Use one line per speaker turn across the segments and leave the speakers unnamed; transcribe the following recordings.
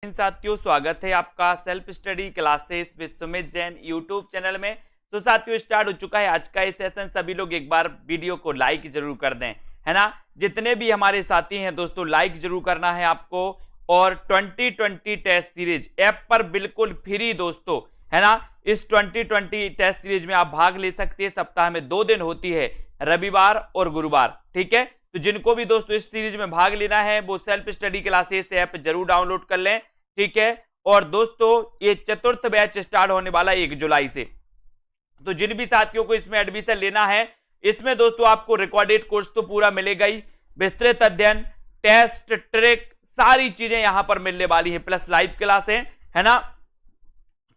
साथियों, स्वागत है आपका self study classes with Sumit Jain YouTube channel में। तो साथियों, स्टार्ट हो चुका है आज का ये सेशन। सभी लोग एक बार वीडियो को लाइक जरूर कर दें, है ना। जितने भी हमारे साथी हैं दोस्तों, लाइक जरूर करना है आपको। और 2020 टेस्ट सीरीज ऐप पर बिल्कुल फ्री दोस्तों, है ना। इस 2020 टेस्ट सीरीज में आप भाग ले सकते हैं। सप्ताह में 2 दिन होती है, रविवार और गुरुवार, ठीक है। तो जिनको भी दोस्तों इस सीरीज में भाग लेना है वो सेल्फ स्टडी क्लासेस ऐप जरूर डाउनलोड कर लें, ठीक है। और दोस्तों ये चतुर्थ बैच स्टार्ट होने वाला 1 जुलाई से। तो जिन भी साथियों को इसमें एडमिशन लेना है, इसमें दोस्तों आपको रिकॉर्डेड कोर्स तो पूरा मिलेगा ही, विस्तृत अध्ययन, टेस्ट, ट्रिक, सारी चीजें यहां पर मिलने वाली है, प्लस लाइव क्लास है ना।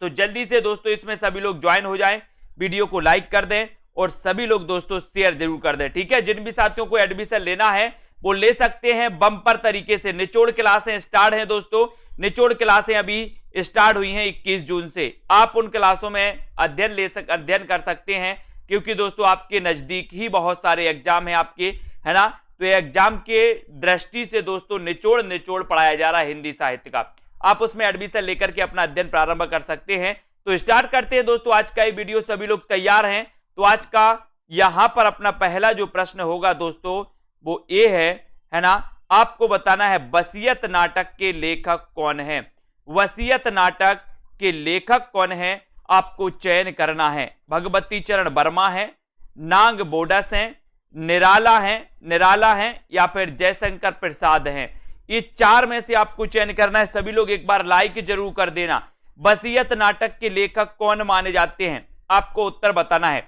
तो जल्दी से दोस्तों इसमें सभी लोग ज्वाइन हो जाएं, वीडियो को लाइक कर दें और सभी लोग दोस्तों शेयर जरूर कर दें, ठीक है। जिन भी साथियों को एडमिशन लेना है वो ले सकते हैं बम्पर तरीके से। निचोड़ क्लासें स्टार्ट हैं दोस्तों, निचोड़ क्लासें अभी स्टार्ट हुई हैं 21 जून से। आप उन क्लासों में अध्ययन कर सकते हैं, क्योंकि दोस्तों आपके नजदीक ही बहुत सारे एग्जाम हैं आपके, है ना। तो एग्जाम के दृष्टि से दोस्तों निचोड़ पढ़ाया जा रहा है हिंदी साहित्य का। आप उसमें एडमिशन लेकर के अपना अध्ययन प्रारंभ कर सकते हैं। तो स्टार्ट करते हैं दोस्तों आज का ये वीडियो। सभी लोग तैयार हैं? तो आज का यहां पर अपना पहला जो प्रश्न होगा दोस्तों वो ये है ना। आपको बताना है वसीयत नाटक के लेखक कौन है। वसीयत नाटक के लेखक कौन है आपको चयन करना है। भगवती चरण वर्मा है, नांग बोडस है, निराला है या फिर जयशंकर प्रसाद हैं। ये 4 में से आपको चयन करना है। सभी लोग एक बार लाइक जरूर कर देना। वसीयत नाटक के लेखक कौन माने जाते हैं, आपको उत्तर बताना है।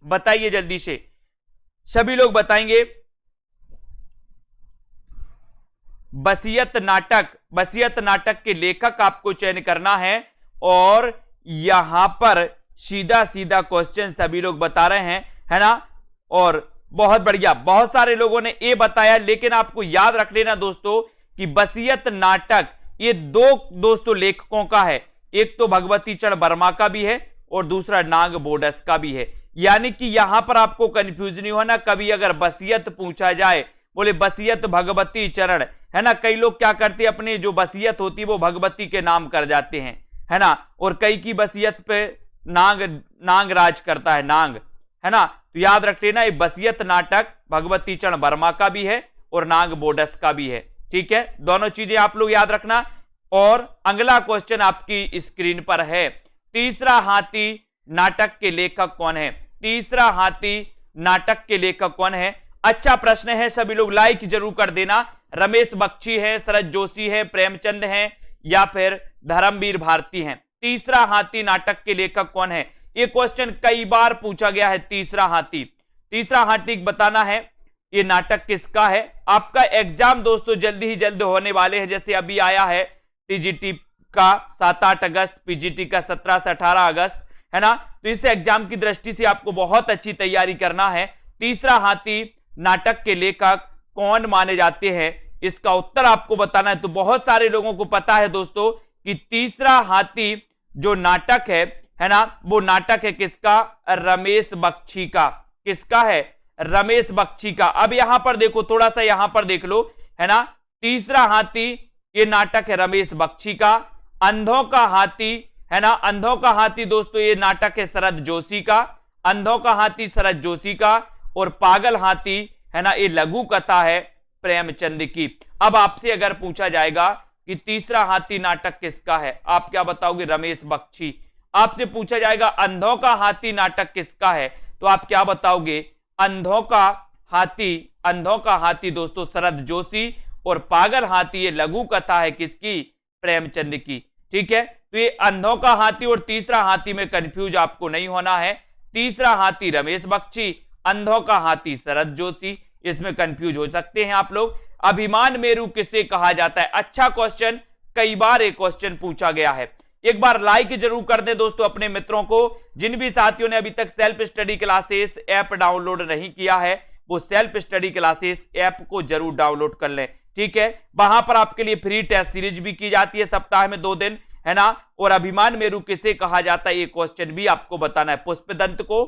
बताइए जल्दी से, सभी लोग बताएंगे। वसीयत नाटक के लेखक आपको चयन करना है। और यहां पर सीधा क्वेश्चन सभी लोग बता रहे हैं, है ना। और बहुत बढ़िया, बहुत सारे लोगों ने ये बताया, लेकिन आपको याद रख लेना दोस्तों कि वसीयत नाटक ये 2 दोस्तों लेखकों का है। एक तो भगवती चरण वर्मा का भी है और दूसरा नाग बोडस का भी है। यानी कि यहां पर आपको कंफ्यूज नहीं होना। कभी अगर वसीयत पूछा जाए, बोले वसीयत भगवती चरण, है ना। कई लोग क्या करते हैं, अपनी जो वसीयत होती है वो भगवती के नाम कर जाते हैं, है ना। और कई की वसीयत पे नांग राज करता है, नांग, है ना। तो याद रख लेना, ये वसीयत नाटक भगवती चरण वर्मा का भी है और नाग बोडस का भी है, ठीक है। दोनों चीजें आप लोग याद रखना। और अगला क्वेश्चन आपकी स्क्रीन पर है, तीसरा हाथी नाटक के लेखक कौन है। तीसरा हाथी नाटक के लेखक कौन है। अच्छा प्रश्न है, सभी लोग लाइक जरूर कर देना। रमेश बख्शी है, शरद जोशी है, प्रेमचंद है या फिर धर्मवीर भारती हैं। तीसरा हाथी नाटक के लेखक कौन है, ये क्वेश्चन कई बार पूछा गया है। तीसरा हाथी बताना है ये नाटक किसका है। आपका एग्जाम दोस्तों जल्दी ही जल्द होने वाले हैं। जैसे अभी आया है टीजीटी का 7-8 अगस्त, पीजीटी का 17 से 18 अगस्त, है ना। तो इस एग्जाम की दृष्टि से आपको बहुत अच्छी तैयारी करना है। तीसरा हाथी नाटक के लेखक कौन माने जाते हैं, इसका उत्तर आपको बताना है। तो बहुत सारे लोगों को पता है दोस्तों कि तीसरा हाथी जो नाटक है ना, वो नाटक है किसका, रमेश बख्शी का। किसका है, रमेश बख्शी का। अब यहां पर देखो, थोड़ा सा यहां पर देख लो, है ना। तीसरा हाथी ये नाटक है रमेश बख्शी का। अंधों का हाथी, है ना, अंधों का हाथी दोस्तों ये नाटक है शरद जोशी का। अंधों का हाथी शरद जोशी का। और पागल हाथी, है ना, ये लघु कथा है प्रेमचंद की। अब आपसे अगर पूछा जाएगा कि तीसरा हाथी नाटक किसका है, आप क्या बताओगे, रमेश बख्शी। आपसे पूछा जाएगा अंधों का हाथी नाटक किसका है, तो आप क्या बताओगे, अंधों का हाथी दोस्तों शरद जोशी। और पागल हाथी ये लघु कथा है किसकी, प्रेमचंद की, ठीक है। तो ये अंधों का हाथी और तीसरा हाथी में कंफ्यूज आपको नहीं होना है। तीसरा हाथी रमेश बख्शी, अंधों का हाथी शरद जोशी, इसमें कंफ्यूज हो सकते हैं आप लोग। अभिमान मेरू किसे कहा जाता है, अच्छा क्वेश्चन, कई बार एक क्वेश्चन पूछा गया है। एक बार लाइक जरूर कर दें दोस्तों अपने मित्रों को। जिन भी साथियों ने अभी तक self study classes app download नहीं किया है वो सेल्फ स्टडी क्लासेस ऐप को जरूर डाउनलोड कर लें, ठीक है। वहां पर आपके लिए फ्री टेस्ट सीरीज भी की जाती है सप्ताह में 2 दिन, है ना। और अभिमान मेरू किसे कहा जाता है ये क्वेश्चन भी आपको बताना है। पुष्पदंत को,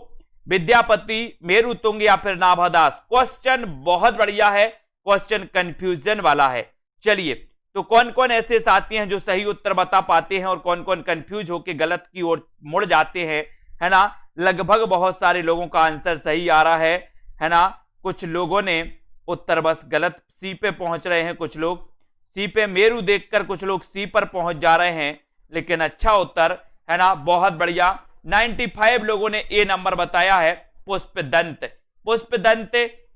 विद्यापति, मेरू तुंग या फिर नाभादास। क्वेश्चन बहुत बढ़िया है, क्वेश्चन कंफ्यूजन वाला है। चलिए तो कौन कौन ऐसे साथी हैं जो सही उत्तर बता पाते हैं और कौन कौन कंफ्यूज होकर गलत की ओर मुड़ जाते हैं, है ना। लगभग बहुत सारे लोगों का आंसर सही आ रहा है ना। कुछ लोगों ने उत्तर बस गलत, सी पे पहुंच रहे हैं कुछ लोग, सी पे मेरू देखकर कुछ लोग सी पर पहुंच जा रहे हैं, लेकिन अच्छा उत्तर है ना, बहुत बढ़िया। 95 लोगों ने ए नंबर बताया है, पुष्पदंत। पुष्पदंत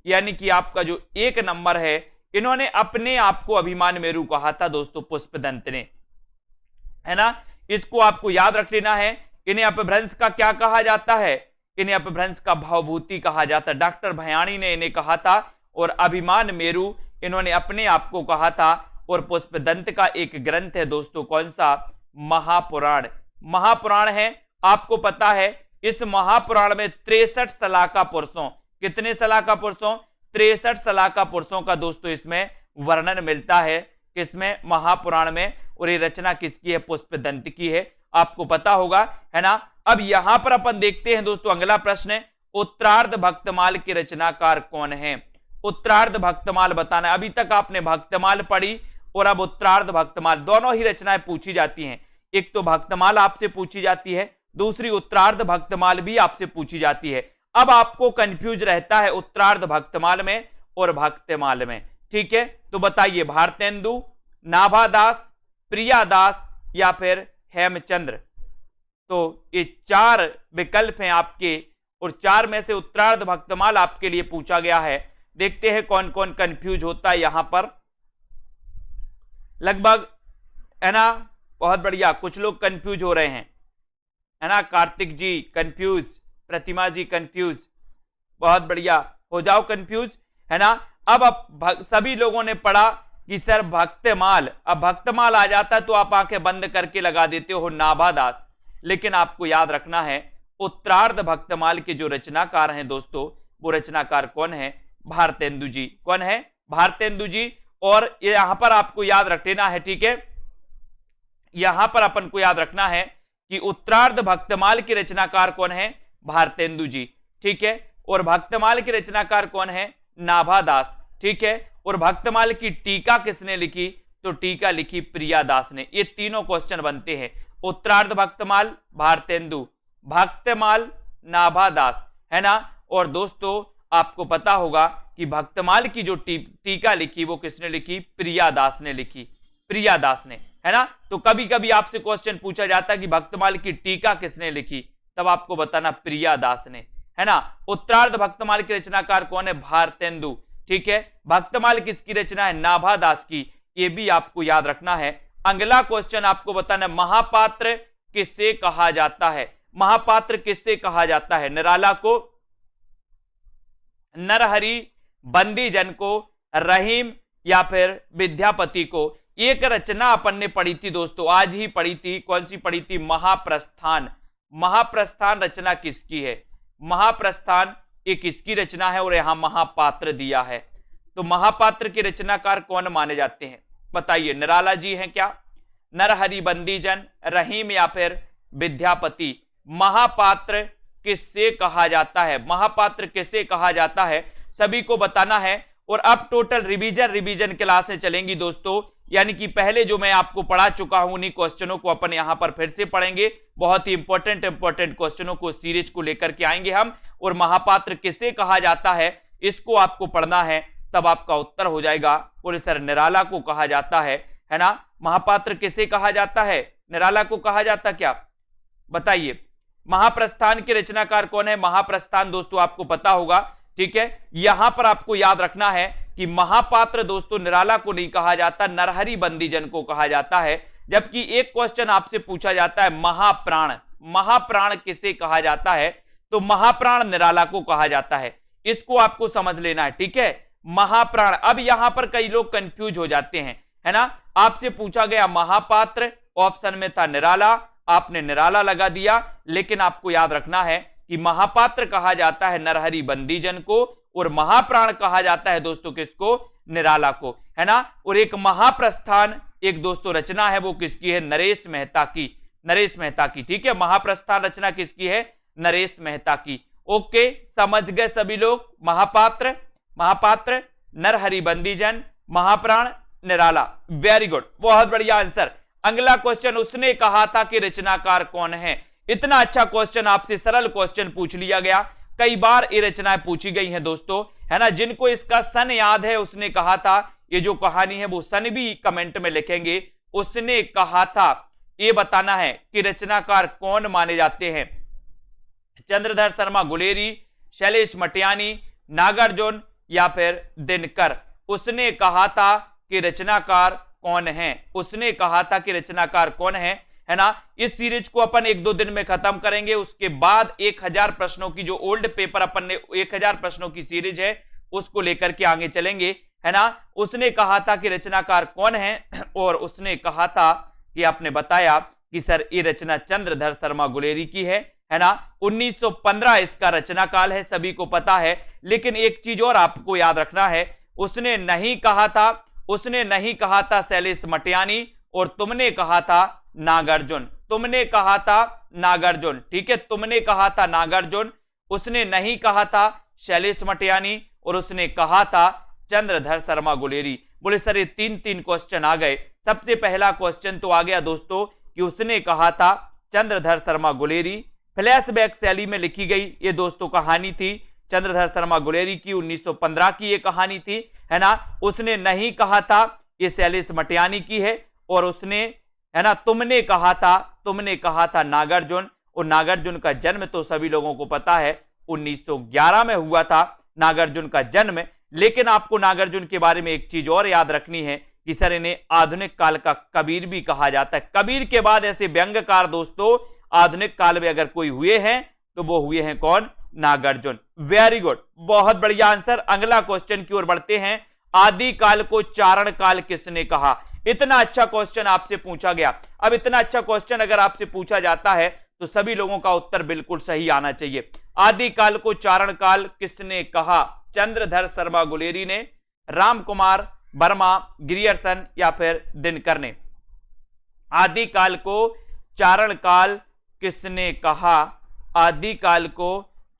यानी कि आपका जो एक नंबर है, इन्होंने अपने आप को अभिमान मेरू कहा था दोस्तों, पुष्पदंत ने, है ना। इसको आपको याद रख लेना है। इन्हें अपभ्रंश का क्या कहा जाता है? इन्हें अपभ्रंश का भावभूति कहा जाता है। डॉक्टर भयाणी ने इन्हें कहा था, और अभिमान मेरू इन्होंने अपने आप को कहा था। और पुष्पदंत का एक ग्रंथ है दोस्तों, कौन सा? महापुराण। महापुराण है, आपको पता है इस महापुराण में 63 सलाका पुरुषों, कितने सलाका पुरुषों? 63 सलाका पुरुषों का दोस्तों इसमें वर्णन मिलता है, किसमें? महापुराण में। और ये रचना किसकी है? पुष्पदंत की है, आपको पता होगा, है ना। अब यहां पर अपन देखते हैं दोस्तों अगला प्रश्न, उत्तरार्ध भक्तमाल के रचनाकार कौन है? उत्तरार्ध भक्तमाल बताना। अभी तक आपने भक्तमाल पढ़ी और अब उत्तरार्ध भक्तमाल, दोनों ही रचनाएं पूछी जाती हैं। एक तो भक्तमाल आपसे पूछी जाती है, दूसरी उत्तरार्ध भक्तमाल भी आपसे पूछी जाती है। अब आपको कंफ्यूज रहता है उत्तरार्ध भक्तमाल में और भक्तमाल में, ठीक है। तो बताइए, भारतेंदु, नाभादास, प्रियादास या फिर हेमचंद्र? तो ये 4 विकल्प हैं आपके, और 4 में से उत्तरार्ध भक्तमाल आपके लिए पूछा गया है। देखते हैं कौन कौन कंफ्यूज होता है यहां पर। लगभग, है ना, बहुत बढ़िया, कुछ लोग कंफ्यूज हो रहे हैं, है ना। कार्तिक जी कंफ्यूज, प्रतिमा जी कंफ्यूज, बहुत बढ़िया, हो जाओ कंफ्यूज, है ना। अब सभी लोगों ने पढ़ा कि सर भक्तमाल, अब भक्तमाल आ जाता तो आप आंखें बंद करके लगा देते हो नाभादास, लेकिन आपको याद रखना है उत्तरार्ध भक्तमाल के जो रचनाकार हैं दोस्तों, वो रचनाकार कौन है? भारतेंदु जी। कौन है? भारतेंदु जी। और यहां पर आपको याद रख लेना है, ठीक है, यहां पर अपन को याद रखना है कि उत्तरार्ध भक्तमाल के रचनाकार कौन है? भारतेंदु जी, ठीक है। और भक्तमाल के रचनाकार कौन है? नाभादास, ठीक है। और भक्तमाल की टीका किसने लिखी? तो टीका लिखी प्रियादास ने। ये तीनों क्वेश्चन बनते हैं, उत्तरार्ध भक्तमाल भारतेंदु, भक्तमाल नाभादास, है ना। और दोस्तों आपको पता होगा कि भक्तमाल की जो टीका लिखी वो किसने लिखी? प्रियादास ने लिखी, प्रियादास ने, है ना। तो कभी कभी आपसे क्वेश्चन पूछा जाता है कि भक्तमाल की टीका किसने लिखी, तब आपको बताना प्रियादास ने, है ना। उत्तरार्ध भक्तमाल की रचनाकार कौन है? भारतेंदु, ठीक है। भक्तमाल किसकी रचना है? नाभादास की, ये भी आपको याद रखना है। अगला क्वेश्चन आपको बताना, महापात्र किससे कहा जाता है? महापात्र किससे कहा जाता है? निराला को, नरहरि बंदीजन को, रहीम या फिर विद्यापति को? एक रचना अपन ने पढ़ी थी दोस्तों, आज ही पढ़ी थी, कौन सी पढ़ी थी? महाप्रस्थान। महाप्रस्थान रचना किसकी है? महाप्रस्थान ये किसकी रचना है? और यहां महापात्र दिया है, तो महापात्र के रचनाकार कौन माने जाते हैं? बताइए, निराला जी हैं क्या, नरहरि बंदीजन, रहीम या फिर विद्यापति? महापात्र किससे कहा जाता है? महापात्र किससे कहा जाता है, सभी को बताना है। और अब टोटल रिवीजन क्लासें चलेंगी दोस्तों, यानी कि पहले जो मैं आपको पढ़ा चुका हूं उन्हीं क्वेश्चनों को अपन यहां पर फिर से पढ़ेंगे। बहुत ही इंपॉर्टेंट क्वेश्चनों को सीरीज को लेकर के आएंगे हम, और महापात्र किससे कहा जाता है इसको आपको पढ़ना है, तब आपका उत्तर हो जाएगा। और सर निराला को कहा जाता है ना। महापात्र किसे कहा जाता है? निराला को कहा जाता क्या? बताइए। महाप्रस्थान के रचनाकार कौन है? महाप्रस्थान दोस्तों आपको पता होगा, ठीक है। यहां पर आपको याद रखना है कि महापात्र दोस्तों निराला को नहीं कहा जाता, नरहरि बंदीजन को कहा जाता है। जबकि एक क्वेश्चन आपसे पूछा जाता है महाप्राण, महाप्राण किसे कहा जाता है? तो महाप्राण निराला को कहा जाता है, इसको आपको समझ लेना है, ठीक है। महाप्राण, अब यहां पर कई लोग कंफ्यूज हो जाते हैं, है ना। आपसे पूछा गया महापात्र, ऑप्शन में था निराला, आपने निराला लगा दिया, लेकिन आपको याद रखना है कि महापात्र कहा जाता है नरहरि बंदीजन को, और महाप्राण कहा जाता है दोस्तों किसको? निराला को, है ना। और एक महाप्रस्थान एक दोस्तों रचना है, वो किसकी है? नरेश मेहता की, नरेश मेहता की, ठीक है। महाप्रस्थान रचना किसकी है? नरेश मेहता की। ओके, समझ गए सभी लोग। महापात्र, महापात्र, नरहरि बंदीजन, महाप्राण, निराला। वेरी गुड, बहुत बढ़िया आंसर। अगला क्वेश्चन, उसने कहा था कि रचनाकार कौन है। इतना अच्छा क्वेश्चन, आपसे सरल क्वेश्चन पूछ लिया गया। कई बार ये रचनाएं पूछी गई हैं दोस्तों, है ना। जिनको इसका सन याद है, उसने कहा था, ये जो कहानी है वो सन भी कमेंट में लिखेंगे। उसने कहा था, ये बताना है कि रचनाकार कौन माने जाते हैं। चंद्रधर शर्मा गुलेरी, शैलेश मटियानी, नागार्जुन या फिर दिनकर। उसने कहा था कि रचनाकार कौन है। उसने कहा था कि रचनाकार कौन है ना। इस सीरीज को अपन 1-2 दिन में खत्म करेंगे। उसके बाद 1000 प्रश्नों की जो ओल्ड पेपर अपन ने 1000 प्रश्नों की सीरीज है उसको लेकर के आगे चलेंगे, है ना। उसने कहा था कि रचनाकार कौन है, और उसने कहा था कि आपने बताया कि सर ये रचना चंद्रधर शर्मा गुलेरी की है ना। 1915 इसका रचना काल है, सभी को पता है। लेकिन एक चीज और आपको याद रखना है, उसने नहीं कहा था शैलेश मटियानी, और तुमने कहा था नागार्जुन। तुमने कहा था नागार्जुन, ठीक है, तुमने कहा था नागार्जुन। उसने नहीं कहा था शैलेश मटियानी, और उसने कहा था चंद्रधर शर्मा गुलेरी। बोले सर ये 3-3 क्वेश्चन आ गए। सबसे पहला क्वेश्चन तो आ गया दोस्तों कि उसने कहा था चंद्रधर शर्मा गुलेरी। फ्लैशबैक शैली में लिखी गई ये दोस्तों कहानी थी चंद्रधर शर्मा गुलेरी की, 1915 की ये कहानी थी, है ना। उसने नहीं कहा था, ये शैलेश मटियानी की है। और उसने, है ना, तुमने कहा था नागार्जुन। और नागार्जुन का जन्म तो सभी लोगों को पता है 1911 में हुआ था नागार्जुन का जन्म। लेकिन आपको नागार्जुन के बारे में एक चीज और याद रखनी है कि सर इन्हें आधुनिक काल का कबीर भी कहा जाता है। कबीर के बाद ऐसे व्यंग्यकार दोस्तों आधुनिक काल में अगर कोई हुए हैं तो वो हुए हैं कौन? नागार्जुन। वेरी गुड, बहुत बढ़िया आंसर। अगला क्वेश्चन की ओर बढ़ते हैं। आदि काल को चारण काल किसने कहा? इतना अच्छा क्वेश्चन आपसे पूछा गया। अब इतना अच्छा क्वेश्चन अगर आपसे पूछा जाता है तो सभी लोगों का उत्तर बिल्कुल सही आना चाहिए। आदि काल को चारण काल किसने कहा? चंद्रधर शर्मा गुलेरी ने, राम कुमार वर्मा, ग्रियर्सन या फिर दिनकर ने। आदि काल को चारण काल किसने कहा? आदि काल को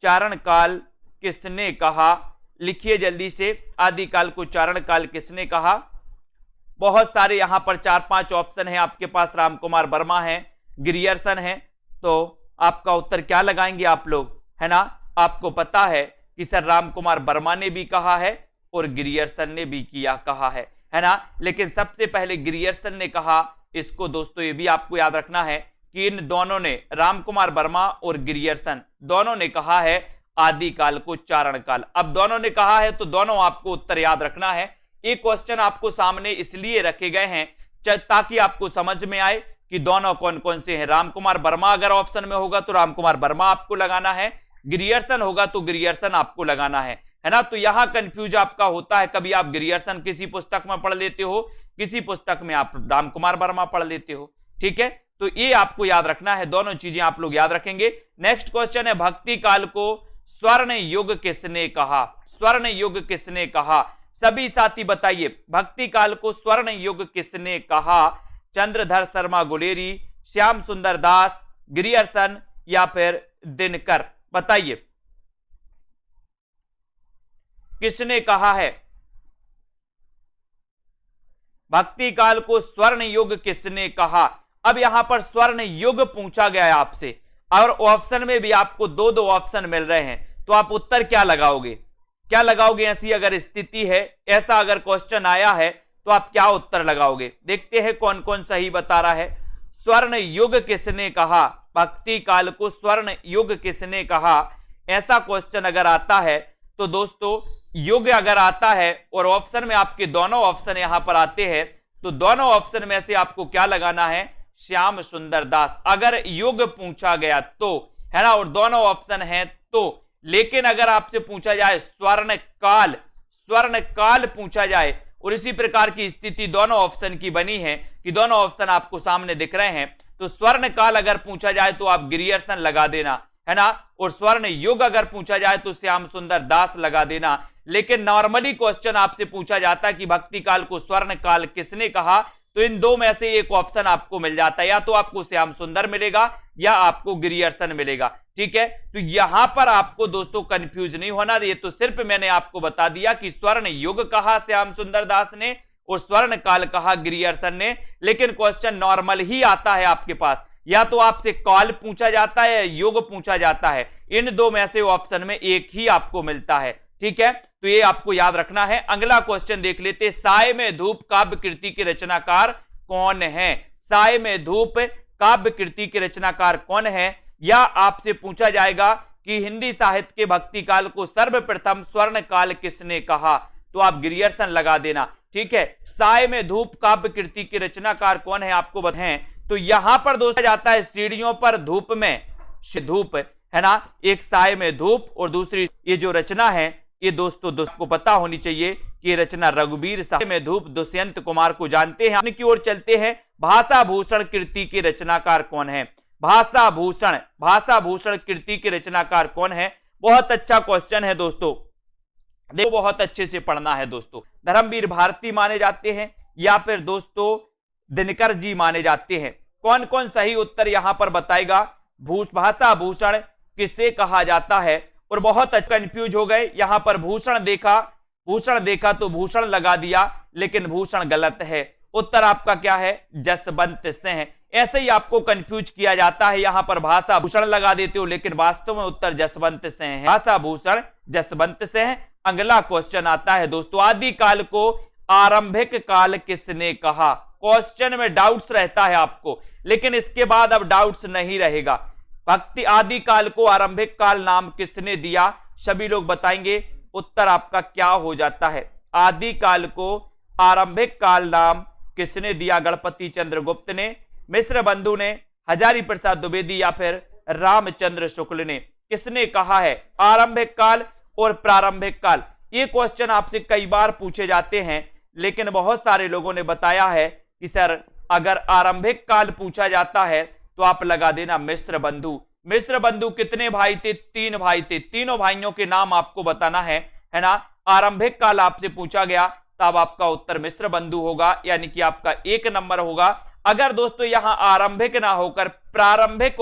चारण काल किसने कहा? लिखिए जल्दी से, आदि काल को चारण काल किसने कहा? बहुत सारे यहां पर 4-5 ऑप्शन है आपके पास। राम कुमार वर्मा है, ग्रियर्सन है, तो आपका उत्तर क्या लगाएंगे आप लोग, है ना। आपको पता है कि सर राम कुमार वर्मा ने भी कहा है और ग्रियर्सन ने भी कहा है ना। लेकिन सबसे पहले ग्रियर्सन ने कहा। इसको दोस्तों ये भी आपको याद रखना है कि इन दोनों ने, राम कुमार वर्मा और ग्रियर्सन दोनों ने कहा है आदि काल को चारण काल। अब दोनों ने कहा है तो दोनों आपको उत्तर याद रखना है। ये क्वेश्चन आपको सामने इसलिए रखे गए हैं ताकि आपको समझ में आए कि दोनों कौन कौन से हैं। राम कुमार वर्मा अगर ऑप्शन में होगा तो राम कुमार वर्मा आपको लगाना है, ग्रियर्सन होगा तो ग्रियर्सन आपको लगाना है ना। तो यहां कंफ्यूज आपका होता है, कभी आप ग्रियर्सन किसी पुस्तक में पढ़ लेते हो, किसी पुस्तक में आप राम कुमार वर्मा पढ़ लेते हो, ठीक है। तो ये आपको याद रखना है, दोनों चीजें आप लोग याद रखेंगे। नेक्स्ट क्वेश्चन है, भक्ति काल को स्वर्ण युग किसने कहा? स्वर्ण युग किसने कहा? सभी साथी बताइए, भक्ति काल को स्वर्ण युग किसने कहा? चंद्रधर शर्मा गुलेरी, श्याम सुंदर दास, ग्रियर्सन या फिर दिनकर? बताइए किसने कहा है? भक्ति काल को स्वर्ण युग किसने कहा? अब यहां पर स्वर्ण युग पूछा गया है आपसे, और ऑप्शन में भी आपको 2-2 ऑप्शन मिल रहे हैं, तो आप उत्तर क्या लगाओगे? क्या लगाओगे? ऐसी अगर स्थिति है, ऐसा अगर क्वेश्चन आया है तो आप क्या उत्तर लगाओगे? देखते हैं कौन कौन सही बता रहा है। स्वर्ण युग किसने कहा? भक्ति काल को स्वर्ण युग किसने कहा? ऐसा क्वेश्चन अगर आता है तो दोस्तों युग अगर आता है और ऑप्शन में आपके दोनों ऑप्शन यहां पर आते हैं तो दोनों ऑप्शन में से आपको क्या लगाना है? श्याम सुंदर दास। अगर युग पूछा गया तो, है ना, और दोनों ऑप्शन है तो। लेकिन अगर आपसे पूछा जाए स्वर्ण काल पूछा जाए, और इसी प्रकार की स्थिति दोनों ऑप्शन की बनी है कि दोनों ऑप्शन आपको सामने दिख रहे हैं, तो स्वर्ण काल अगर पूछा जाए तो आप ग्रियर्सन लगा देना, है ना, और स्वर्ण युग अगर पूछा जाए तो श्याम सुंदर दास लगा देना। लेकिन नॉर्मली क्वेश्चन आपसे पूछा जाता है कि भक्ति काल को स्वर्ण काल किसने कहा, तो इन दो में से एक ऑप्शन आपको मिल जाता है, या तो आपको श्याम सुंदर मिलेगा या आपको ग्रियर्सन मिलेगा, ठीक है। तो यहां पर आपको दोस्तों कंफ्यूज नहीं होना, ये तो सिर्फ मैंने आपको बता दिया कि स्वर्ण युग कहा श्याम सुंदर दास ने और स्वर्ण काल कहा ग्रियर्सन ने। लेकिन क्वेश्चन नॉर्मल ही आता है आपके पास, या तो आपसे काल पूछा जाता है या युग पूछा जाता है, इन दो में से ऑप्शन में एक ही आपको मिलता है। ठीक है, तो ये आपको याद रखना है। अगला क्वेश्चन देख लेते, साय में धूप काव्य कृति के रचनाकार कौन है? साय में धूप काव्य कृति के रचनाकार कौन है? या आपसे पूछा जाएगा कि हिंदी साहित्य के भक्ति काल को सर्वप्रथम स्वर्ण काल किसने कहा? तो आप ग्रियर्सन लगा देना। ठीक है, साय में धूप काव्य कृति के रचनाकार कौन है आपको बताएं। तो यहां पर दोस्तों जाता है सीढ़ियों पर धूप में धूप है ना, एक साय में धूप और दूसरी ये जो रचना है ये दोस्तों को पता होनी चाहिए कि ये रचना रघुवीर साय में धूप दुष्यंत कुमार को जानते हैं। की ओर चलते हैं, भाषा भूषण कृति के रचनाकार कौन है? भाषा भूषण कृति के रचनाकार कौन है? बहुत अच्छा क्वेश्चन है दोस्तों, देखो बहुत अच्छे से पढ़ना है दोस्तों। धर्मवीर भारती माने जाते हैं या फिर दोस्तों दिनकर जी माने जाते हैं? कौन कौन सही उत्तर यहां पर बताएगा? भाषा भूषण किसे कहा जाता है? और बहुत कंफ्यूज हो गए, यहां पर भूषण देखा तो भूषण लगा दिया, लेकिन भूषण गलत है। उत्तर आपका क्या है? जसवंत सिंह। ऐसे ही आपको कंफ्यूज किया जाता है, यहां पर भाषा भूषण लगा देते हो लेकिन वास्तव में उत्तर जसवंत सिंह है। भाषा भूषण जसवंत सिंह। अगला क्वेश्चन आता है दोस्तों, आदिकाल को आरंभिक काल किसने कहा? क्वेश्चन में डाउट्स रहता है आपको, लेकिन इसके बाद अब डाउट्स नहीं रहेगा। भक्ति आदिकाल को आरंभिक काल नाम किसने दिया? सभी लोग बताएंगे। उत्तर आपका क्या हो जाता है? आदिकाल को आरंभिक काल नाम किसने दिया? गणपति चंद्र गुप्त ने, मिश्र बंधु ने, हजारी प्रसाद द्विवेदी या फिर रामचंद्र शुक्ल ने? किसने कहा है आरंभिक काल और प्रारंभिक काल? ये क्वेश्चन आपसे कई बार पूछे जाते हैं, लेकिन बहुत सारे लोगों ने बताया है कि सर अगर आरंभिक काल पूछा जाता है तो आप लगा देना मिश्र बंधु। मिश्र बंधु कितने भाई थे? 3 भाई थे। तीनों भाइयों के नाम आपको बताना है ना। आरंभिक काल आपसे पूछा गया तब आपका उत्तर मिश्र बंधु होगा, यानी कि आपका 1 नंबर होगा। अगर दोस्तों यहां आरंभिक ना होकर प्रारंभिक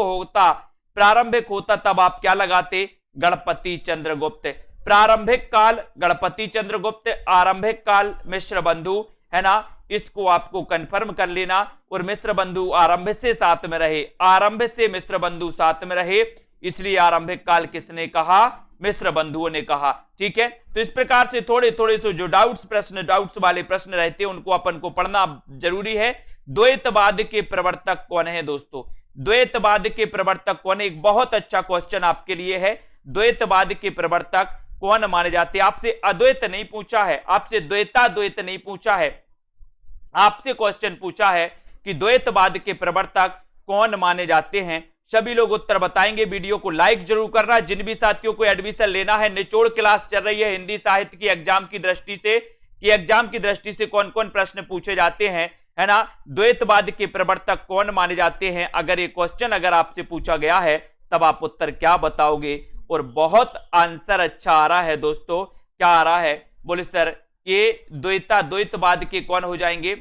होता तब आप क्या लगाते? गणपति चंद्रगुप्त। प्रारंभिक काल गणपति चंद्रगुप्त, आरंभिक काल मिश्र बंधु, है ना। इसको आपको कंफर्म कर लेना। और मिश्र बंधु आरंभ से साथ में रहे, आरंभ से मिश्र बंधु साथ में रहे, इसलिए आरंभिक काल किसने कहा? मिश्र बंधुओं ने कहा। ठीक है, तो इस प्रकार से थोड़े थोड़े से जो डाउट्स वाले प्रश्न रहते हैं उनको अपन को पढ़ना जरूरी है। द्वैतवाद के प्रवर्तक कौन है दोस्तों? द्वैतवाद के प्रवर्तक कौन है? एक बहुत अच्छा क्वेश्चन आपके लिए है। द्वैतवाद के प्रवर्तक कौन माने जाते हैं? आपसे अद्वैत नहीं पूछा है, आपसे द्वैत नहीं पूछा है, आपसे क्वेश्चन पूछा है कि द्वैतवाद के प्रवर्तक कौन माने जाते हैं। सभी लोग उत्तर बताएंगे। वीडियो को लाइक जरूर करना। जिन भी साथियों को एडमिशन लेना है, निचोड़ क्लास चल रही है हिंदी साहित्य की एग्जाम की दृष्टि से कौन कौन प्रश्न पूछे जाते हैं, है ना। द्वैतवाद के प्रवर्तक कौन माने जाते हैं, अगर ये क्वेश्चन अगर आपसे पूछा गया है तब आप उत्तर क्या बताओगे? और बहुत आंसर अच्छा आ रहा है दोस्तों। क्या आ रहा है? बोले सर ये द्वैतवाद के कौन हो जाएंगे?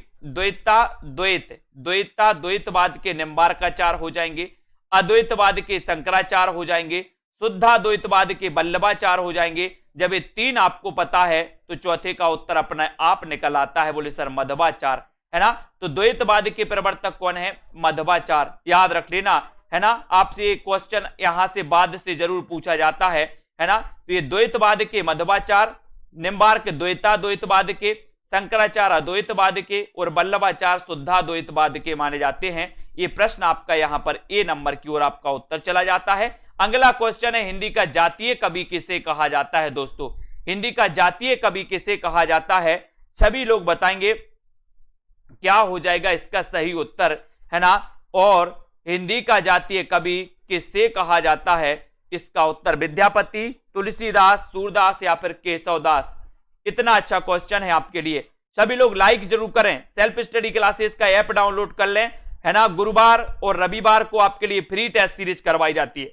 द्वैतवाद के निम्बार्काचार्य हो जाएंगे, अद्वैतवाद के शंकराचार्य हो जाएंगे, शुद्धाद्वैतवाद के वल्लभाचार्य हो जाएंगे। जब ये 3 आपको पता है तो चौथे का उत्तर अपने आप निकल आता है। बोले सर मध्वाचार्य, है ना। तो द्वैतवाद के प्रवर्तक कौन है? मध्वाचार्य, याद रख लेना, है ना। आपसे एक क्वेश्चन यहां से बाद से जरूर पूछा जाता है ना। तो ये द्वैतवाद के मध्वाचार्य, निम्बार्क द्वैतवाद के, शंकराचार्य अद्वैतवाद के और वल्लभाचार्य शुद्धाद्वैतवाद के माने जाते हैं। ये प्रश्न आपका यहां पर ए नंबर की ओर आपका उत्तर चला जाता है। अगला क्वेश्चन है, हिंदी का जातीय कवि किसे कहा जाता है दोस्तों? हिंदी का जातीय कवि किसे कहा जाता है? सभी लोग बताएंगे क्या हो जाएगा इसका सही उत्तर, है ना। और हिंदी का जातीय कवि किसे कहा जाता है? इसका उत्तर विद्यापति, तुलसीदास, सूरदास या फिर केशवदास। इतना अच्छा क्वेश्चन है आपके लिए। सभी लोग लाइक जरूर करें। सेल्फ स्टडी क्लासेस का ऐप डाउनलोड कर लें, है ना। गुरुवार और रविवार को आपके लिए फ्री टेस्ट सीरीज करवाई जाती है।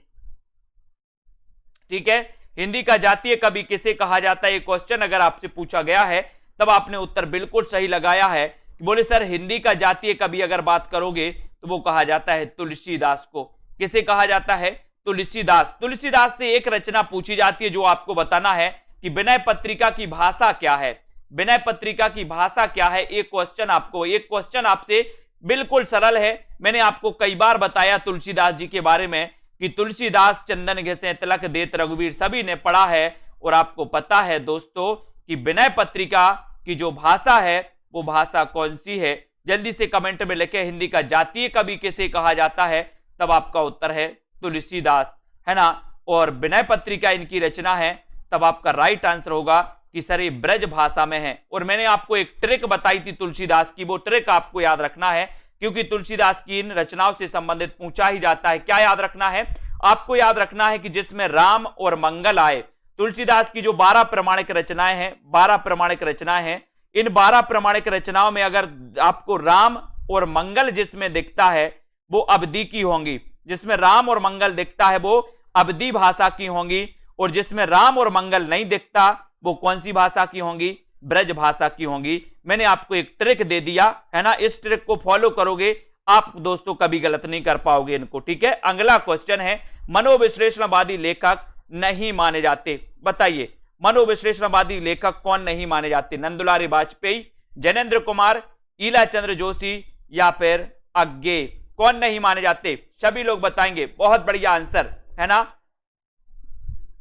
ठीक है, हिंदी का जातीय कवि किसे कहा जाता है, ये क्वेश्चन अगर आपसे पूछा गया है तब आपने उत्तर बिल्कुल सही लगाया है। बोले सर हिंदी का जातीय कवि अगर बात करोगे तो वो कहा जाता है तुलसीदास को। किसे कहा जाता है? तुलसीदास। तुलसीदास से एक रचना पूछी जाती है जो आपको बताना है कि विनय पत्रिका की भाषा क्या है। विनय पत्रिका की भाषा क्या है? एक क्वेश्चन आपसे बिल्कुल सरल है। मैंने आपको कई बार बताया तुलसीदास जी के बारे में कि तुलसीदास चंदन घिसे तिलक देत रघुवीर, सभी ने पढ़ा है और आपको पता है दोस्तों कि विनय पत्रिका की जो भाषा है वो भाषा कौन सी है? जल्दी से कमेंट में लिखें। हिंदी का जातीय कवि किसे कहा जाता है? तब आपका उत्तर है तुलसीदास, है ना। और विनय पत्रिका इनकी रचना है, तब आपका राइट आंसर होगा कि सर ये ब्रज भाषा में है। और मैंने आपको एक ट्रिक बताई थी तुलसीदास की, वो ट्रिक आपको याद रखना है क्योंकि तुलसीदास की इन रचनाओं से संबंधित पूछा ही जाता है। क्या याद रखना है? आपको याद रखना है कि जिसमें राम और मंगल आए। तुलसीदास की जो 12 प्रमाणिक रचनाएं हैं, 12 प्रमाणिक रचनाएं हैं, इन 12 प्रमाणिक रचनाओं में अगर आपको राम और मंगल जिसमें दिखता है वो अवधी की होंगी, जिसमें राम और मंगल दिखता है वो अवधी भाषा की होंगी, और जिसमें राम और मंगल नहीं दिखता वो कौन सी भाषा की होंगी? ब्रज भाषा की होंगी। मैंने आपको एक ट्रिक दे दिया है ना, इस ट्रिक को फॉलो करोगे आप दोस्तों कभी गलत नहीं कर पाओगे इनको, ठीक है। अगला क्वेश्चन है, मनोविश्लेषणवादी लेखक नहीं माने जाते। बताइए मनोविश्लेषणवादी लेखक कौन नहीं माने जाते? नंदुलारी वाजपेयी, जैनेन्द्र कुमार, ईला चंद्र जोशी या फिर अज्ञे? कौन नहीं माने जाते? सभी लोग बताएंगे। बहुत बढ़िया आंसर है ना।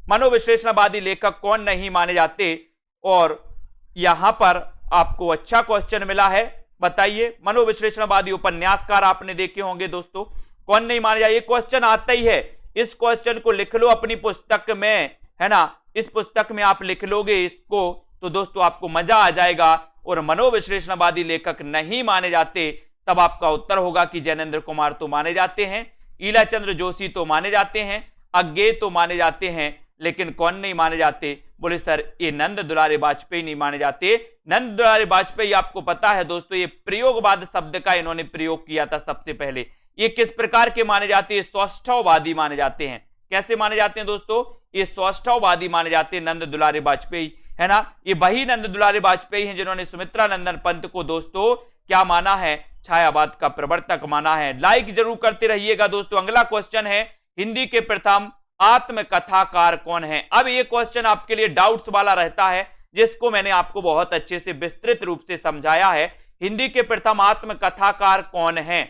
मनोविश्लेषणवादी लेखक कौन नहीं माने जाते? और यहां पर आपको अच्छा क्वेश्चन मिला है। बताइए मनोविश्लेषणवादी उपन्यासकार आपने देखे होंगे दोस्तों, कौन नहीं माने जाते? ये क्वेश्चन आता ही है, इस क्वेश्चन को लिख लो अपनी पुस्तक में, है ना। इस पुस्तक में आप लिख लोगे इसको तो दोस्तों आपको मजा आ जाएगा। और मनोविश्लेषणवादी लेखक नहीं माने जाते, तब आपका उत्तर होगा कि जैनेन्द्र कुमार तो माने जाते हैं, ईला चंद्र जोशी तो माने जाते हैं, अज्ञे तो माने जाते हैं, लेकिन कौन नहीं माने जाते? बोले सर ये नंद दुलारे वाजपेयी नहीं माने जाते। नंद दुलारे वाजपेयी आपको पता है दोस्तों, ये प्रयोगवाद शब्द का इन्होंने प्रयोग किया था सबसे पहले। ये किस प्रकार के माने जाते हैं? सौष्ठववादी माने जाते हैं। कैसे माने जाते हैं दोस्तों? ये सौष्ठववादी माने जाते हैं नंद दुलारे वाजपेयी, है ना। ये वही नंद दुलारे वाजपेयी हैं जिन्होंने सुमित्रा नंदन पंत को दोस्तों क्या माना है? छायावाद का प्रवर्तक माना है। लाइक जरूर करते रहिएगा दोस्तों। अगला क्वेश्चन है, हिंदी के प्रथम आत्मकथाकार कौन है? अब ये क्वेश्चन आपके लिए डाउट्स वाला रहता है, जिसको मैंने आपको बहुत अच्छे से विस्तृत रूप से समझाया है। हिंदी के प्रथम आत्मकथाकार कौन है?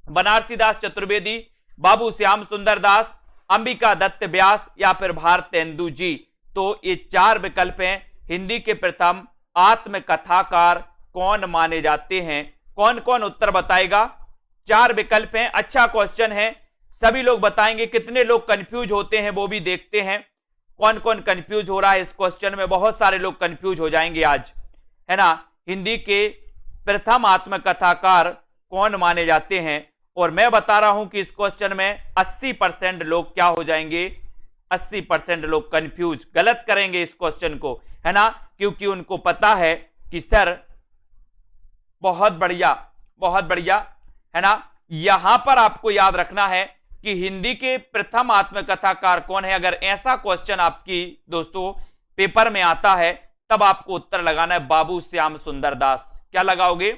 बनारसीदास चतुर्वेदी, बाबू श्याम सुंदर दास, अंबिका दत्त व्यास या फिर भारतेंदु जी? तो ये 4 विकल्प हैं। हिंदी के प्रथम आत्मकथाकार कौन माने जाते हैं? कौन कौन उत्तर बताएगा? 4 विकल्प हैं। अच्छा क्वेश्चन है, सभी लोग बताएंगे। कितने लोग कंफ्यूज होते हैं वो भी देखते हैं। कौन कौन कंफ्यूज हो रहा है इस क्वेश्चन में? बहुत सारे लोग कंफ्यूज हो जाएंगे आज, है ना। हिंदी के प्रथम आत्मकथाकार कौन माने जाते हैं? और मैं बता रहा हूं कि इस क्वेश्चन में 80% लोग क्या हो जाएंगे? 80% लोग कंफ्यूज, गलत करेंगे इस क्वेश्चन को, है ना, क्योंकि उनको पता है कि सर बहुत बढ़िया, है ना। यहां पर आपको याद रखना है कि हिंदी के प्रथम आत्मकथाकार कौन है। अगर ऐसा क्वेश्चन आपकी दोस्तों पेपर में आता है तब आपको उत्तर लगाना है बाबू श्याम सुंदर दास। क्या लगाओगे?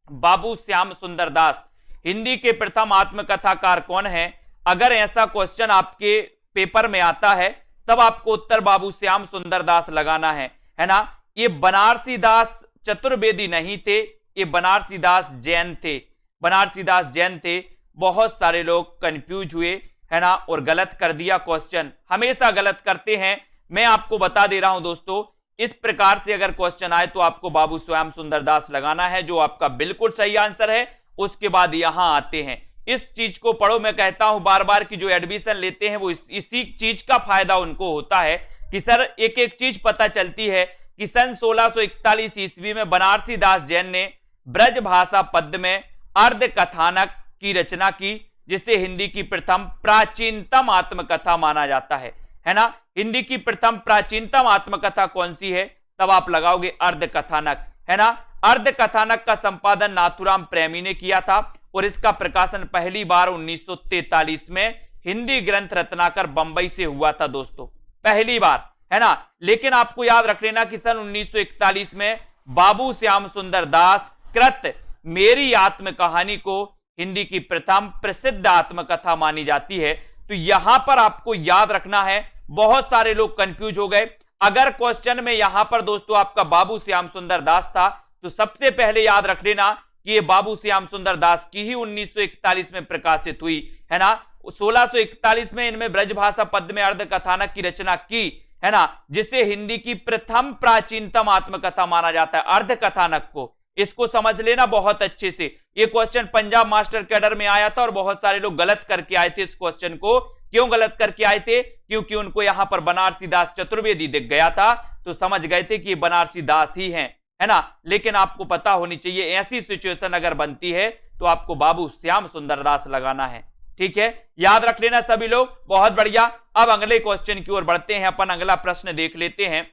बाबू श्याम सुंदर दास। हिंदी के प्रथम आत्मकथाकार कौन है? अगर ऐसा क्वेश्चन आपके पेपर में आता है तब आपको उत्तर बाबू श्याम सुंदर दास लगाना है ना। ये बनारसीदास चतुर्वेदी नहीं थे, ये बनारसीदास जैन थे, बनारसीदास जैन थे। बहुत सारे लोग कंफ्यूज हुए, है ना, और गलत कर दिया क्वेश्चन। हमेशा गलत करते हैं, मैं आपको बता दे रहा हूं दोस्तों। इस प्रकार से अगर क्वेश्चन आए तो आपको बाबू श्याम सुंदर दास लगाना है, जो आपका बिल्कुल सही आंसर है। उसके बाद यहां आते हैं, इस चीज को पढ़ो। मैं कहता हूं बार बार कि जो एडमिशन लेते हैं वो इसी चीज का फायदा उनको होता है कि सर एक एक चीज पता चलती है कि सन 1641 ईस्वी में बनारसीदास जैन ने ब्रज भाषा पद्य में अर्ध कथानक की रचना की, जिसे हिंदी की प्रथम प्राचीनतम आत्मकथा माना जाता है ना। हिंदी की प्रथम प्राचीनतम आत्मकथा कौन सी है? तब आप लगाओगे अर्ध कथानक, है ना। अर्ध कथानक का संपादन नाथुराम प्रेमी ने किया था और इसका प्रकाशन पहली बार 1943 में हिंदी ग्रंथ रत्नाकर बंबई से हुआ था दोस्तों, पहली बार, है ना। लेकिन आपको याद रख लेना कि सन 1941 में बाबू श्याम सुंदर दास कृत मेरी आत्म कहानी को हिंदी की प्रथम प्रसिद्ध आत्मकथा मानी जाती है। तो यहां पर आपको याद रखना है, बहुत सारे लोग कंफ्यूज हो गए। अगर क्वेश्चन में यहां पर दोस्तों आपका बाबू श्याम सुंदर दास था तो सबसे पहले याद रख लेना कि ये बाबू श्याम सुंदर दास की ही 1941 में प्रकाशित हुई है ना। 1641 में इनमें ब्रजभाषा पद्य में अर्ध कथानक की रचना की है ना, जिसे हिंदी की प्रथम प्राचीनतम आत्मकथा माना जाता है, अर्ध कथानक को। इसको समझ लेना बहुत अच्छे से। ये क्वेश्चन पंजाब मास्टर कैडर में आया था और बहुत सारे लोग गलत करके आए थे इस क्वेश्चन को। क्यों गलत करके आए थे? क्योंकि उनको यहां पर बनारसी दास चतुर्वेदी दिख गया था तो समझ गए थे कि बनारसी दास ही हैं, है ना। लेकिन आपको पता होनी चाहिए ऐसी सिचुएशन अगर बनती है तो आपको बाबू श्याम सुंदर दास लगाना है, ठीक है, याद रख लेना सभी लोग। बहुत बढ़िया। अब अगले क्वेश्चन की ओर बढ़ते हैं, अपन अगला प्रश्न देख लेते हैं।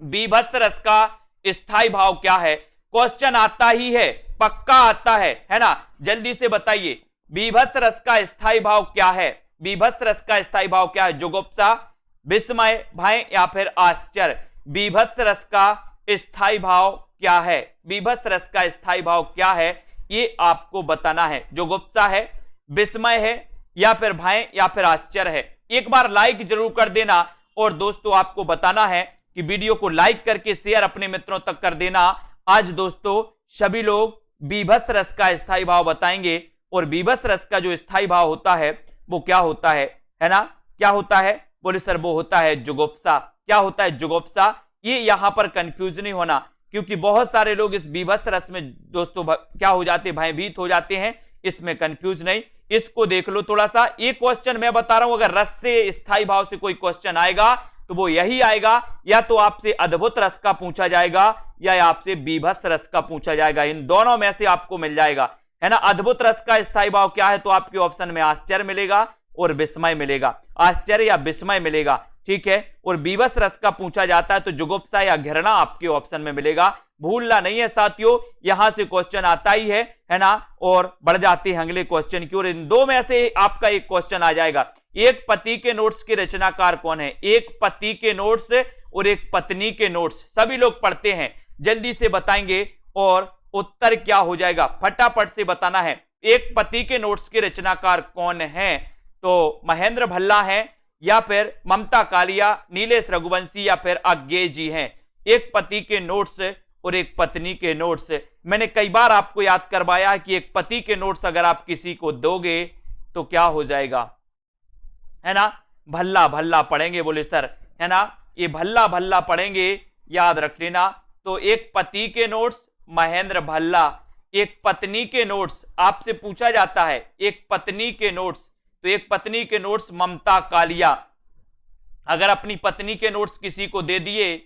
बीभत्स रस का स्थायी भाव क्या है? क्वेश्चन आता ही है, पक्का आता है ना, जल्दी से बताइए। बीभत्स रस का स्थायी भाव क्या है? बीभत्स रस का स्थायी भाव क्या है? जुगुप्सा, विस्मय, भय या फिर आश्चर्य? बीभत्स रस का स्थायी भाव क्या है? बीभत्स रस का स्थायी भाव क्या है ये आपको बताना है। जुगुप्सा है, विस्मय है या फिर भय या फिर आश्चर्य है? एक बार लाइक जरूर कर देना और दोस्तों आपको बताना है कि वीडियो को लाइक करके शेयर अपने मित्रों तक कर देना। आज दोस्तों सभी लोग बीभत्स रस का स्थायी भाव बताएंगे और बीभत्स रस का जो स्थायी भाव होता है वो क्या होता है ना, क्या होता है? बोले सर वो होता है जुगुप्सा। क्या होता है? जुगुप्सा। ये यहां पर कंफ्यूज नहीं होना क्योंकि बहुत सारे लोग इस बीभत्स रस में दोस्तों क्या हो जाते हैं, भयभीत हो जाते हैं। इसमें कंफ्यूज नहीं, इसको देख लो थोड़ा सा। एक क्वेश्चन मैं बता रहा हूं, अगर रस से स्थायी भाव से कोई क्वेश्चन आएगा तो वो यही आएगा, या तो आपसे अद्भुत रस का पूछा जाएगा या आपसे बीभत्स रस का पूछा जाएगा। इन दोनों में से आपको मिल जाएगा, है ना। अद्भुत रस का स्थायी भाव क्या है तो आपके ऑप्शन में आश्चर्य मिलेगा और विस्मय मिलेगा, आश्चर्य या विस्मय मिलेगा, ठीक है। और बीभत्स रस का पूछा जाता है तो जुगुप्सा या घृणा आपके ऑप्शन में मिलेगा। भूलना नहीं है साथियों, यहां से क्वेश्चन आता ही है ना। और बढ़ जाते हैं अगले क्वेश्चन की ओर। इन दो में से आपका एक क्वेश्चन आ जाएगा। एक पति के नोट्स के रचनाकार कौन है? एक पति के नोट्स और एक पत्नी के नोट्स सभी लोग पढ़ते हैं, जल्दी से बताएंगे और उत्तर क्या हो जाएगा फटाफट से बताना है। एक पति के नोट्स के रचनाकार कौन है? तो महेंद्र भल्ला है या फिर ममता कालिया, नीलेश रघुवंशी या फिर अज्ञेय जी हैं। एक पति के नोट्स और एक पत्नी के नोट्स। मैंने कई बार आपको याद करवाया है कि एक पति के नोट्स अगर आप किसी को दोगे तो क्या हो जाएगा, है ना, भल्ला भल्ला पढ़ेंगे। बोले सर, है ना, ये भल्ला भल्ला पढ़ेंगे, याद रख लेना। तो एक पति के नोट्स महेंद्र भल्ला, एक पत्नी के नोट्स आपसे पूछा जाता है, एक पत्नी के नोट्स, तो एक पत्नी के नोट्स ममता कालिया। अगर अपनी पत्नी के नोट्स किसी को दे दिए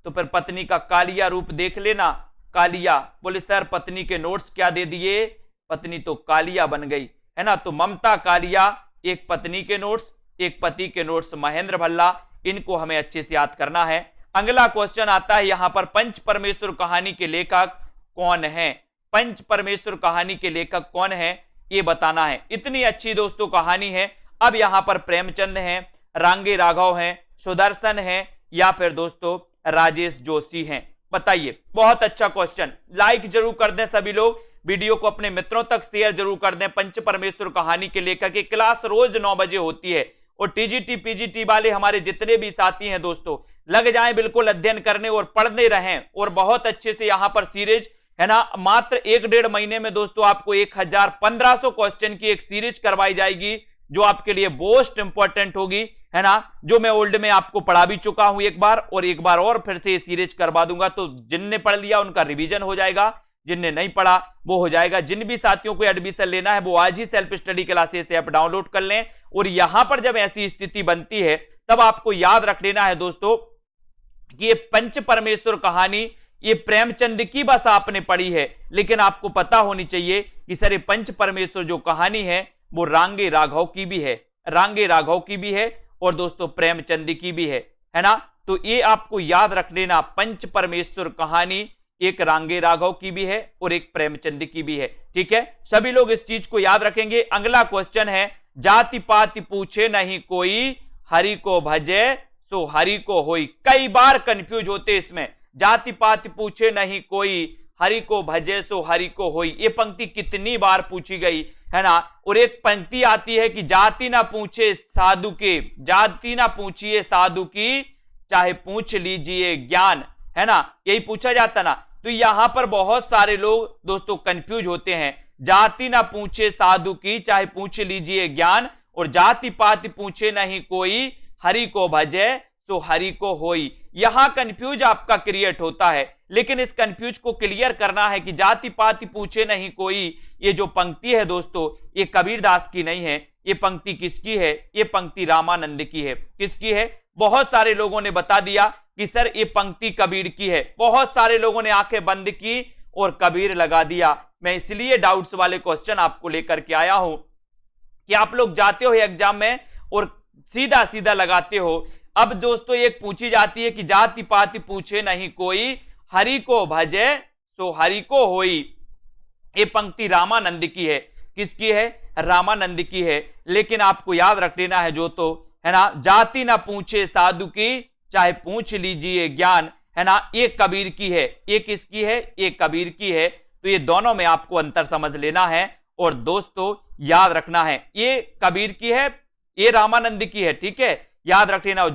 तो फिर पत्नी का कालिया रूप देख लेना, कालिया। बोले सर पत्नी के नोट्स क्या दे दिए? पत्नी तो कालिया बन गई, है ना। तो ममता कालिया एक पत्नी के नोट्स, एक पति के नोट्स महेंद्र भल्ला, इनको हमें अच्छे से याद करना है। अगला क्वेश्चन आता है यहां पर, पंच परमेश्वर कहानी के लेखक कौन है? पंच परमेश्वर कहानी के लेखक कौन है ये बताना है। इतनी अच्छी दोस्तों कहानी है। अब यहां पर प्रेमचंद हैं, रांगे राघव हैं, सुदर्शन हैं या फिर दोस्तों राजेश जोशी हैं? बताइए। बहुत अच्छा क्वेश्चन, लाइक जरूर कर दें सभी लोग, वीडियो को अपने मित्रों तक शेयर जरूर कर दें। पंच परमेश्वर कहानी के लेखक की क्लास रोज 9 बजे होती है और टीजीटी पीजीटी वाले हमारे जितने भी साथी हैं दोस्तों लग जाएं बिल्कुल अध्ययन करने और पढ़ने रहें। और बहुत अच्छे से यहां पर सीरीज है ना, मात्र 1-1.5 महीने में दोस्तों आपको 1500 क्वेश्चन की एक सीरीज करवाई जाएगी जो आपके लिए मोस्ट इंपॉर्टेंट होगी, है ना। जो मैं ओल्ड में आपको पढ़ा भी चुका हूं एक बार और फिर से ये सीरीज करवा दूंगा। तो जिनने पढ़ लिया उनका रिवीजन हो जाएगा, जिनने नहीं पढ़ा वो हो जाएगा। जिन भी साथियों को एडमिशन लेना है वो आज ही self study classes app download कर लें। और यहां पर जब ऐसी स्थिति बनती है तब आपको याद रख लेना है दोस्तों कि ये पंच परमेश्वर कहानी ये प्रेमचंद की बस आपने पढ़ी है, लेकिन आपको पता होनी चाहिए कि सर ये पंच परमेश्वर जो कहानी है वो रांगे राघव की भी है, रांगे राघव की भी है और दोस्तों प्रेमचंद की भी है ना। तो ये आपको याद रख लेना, पंच परमेश्वर कहानी एक रांगे राघव की भी है और एक प्रेमचंद की भी है, ठीक है। सभी लोग इस चीज को याद रखेंगे। अगला क्वेश्चन है, जाति पाति पूछे नहीं कोई, हरि को भजे सो हरि को होई। कई बार कंफ्यूज होते इसमें, जाति पाति पूछे नहीं कोई, हरि को भजे सो हरि को होई। ये पंक्ति कितनी बार पूछी गई है ना। और एक पंक्ति आती है कि जाति ना पूछे साधु के, जाति ना पूछिए साधु की, चाहे पूछ लीजिए ज्ञान, है ना, यही पूछा जाता ना। तो यहां पर बहुत सारे लोग दोस्तों कंफ्यूज होते हैं। जाति ना पूछे साधु की, चाहे पूछ लीजिए ज्ञान, और जाति पाति पूछे नहीं कोई, हरि को भजे सो हरि को होई। यहां कंफ्यूज आपका क्रिएट होता है, लेकिन इस कंफ्यूज को क्लियर करना है कि जाति पाति पूछे नहीं कोई, ये जो पंक्ति है दोस्तों, ये कबीरदास की नहीं है। ये पंक्ति किसकी है? ये पंक्ति रामानंद की है। किसकी है? बहुत सारे लोगों ने बता दिया कि सर ये पंक्ति कबीर की है। बहुत सारे लोगों ने आंखें बंद की और कबीर लगा दिया। मैं इसलिए डाउट्स वाले क्वेश्चन आपको लेकर के आया हूं कि आप लोग जाते हो एग्जाम में और सीधा सीधा लगाते हो। अब दोस्तों एक पूछी जाती है कि जाति पाति पूछे नहीं कोई, हरि को भजे सो हरि को होई। ये पंक्ति रामानंद की है। किसकी है? रामानंद की है। लेकिन आपको याद रख लेना है जो तो, है ना, जाति ना पूछे साधु की, चाहे पूछ लीजिए ज्ञान, है ना, ये कबीर की है। ये किसकी है? ये कबीर की है। तो ये दोनों में आपको अंतर समझ लेना है और दोस्तों याद रखना है, ये कबीर की है, ये रामानंद की है। ठीक है, याद रख लेना।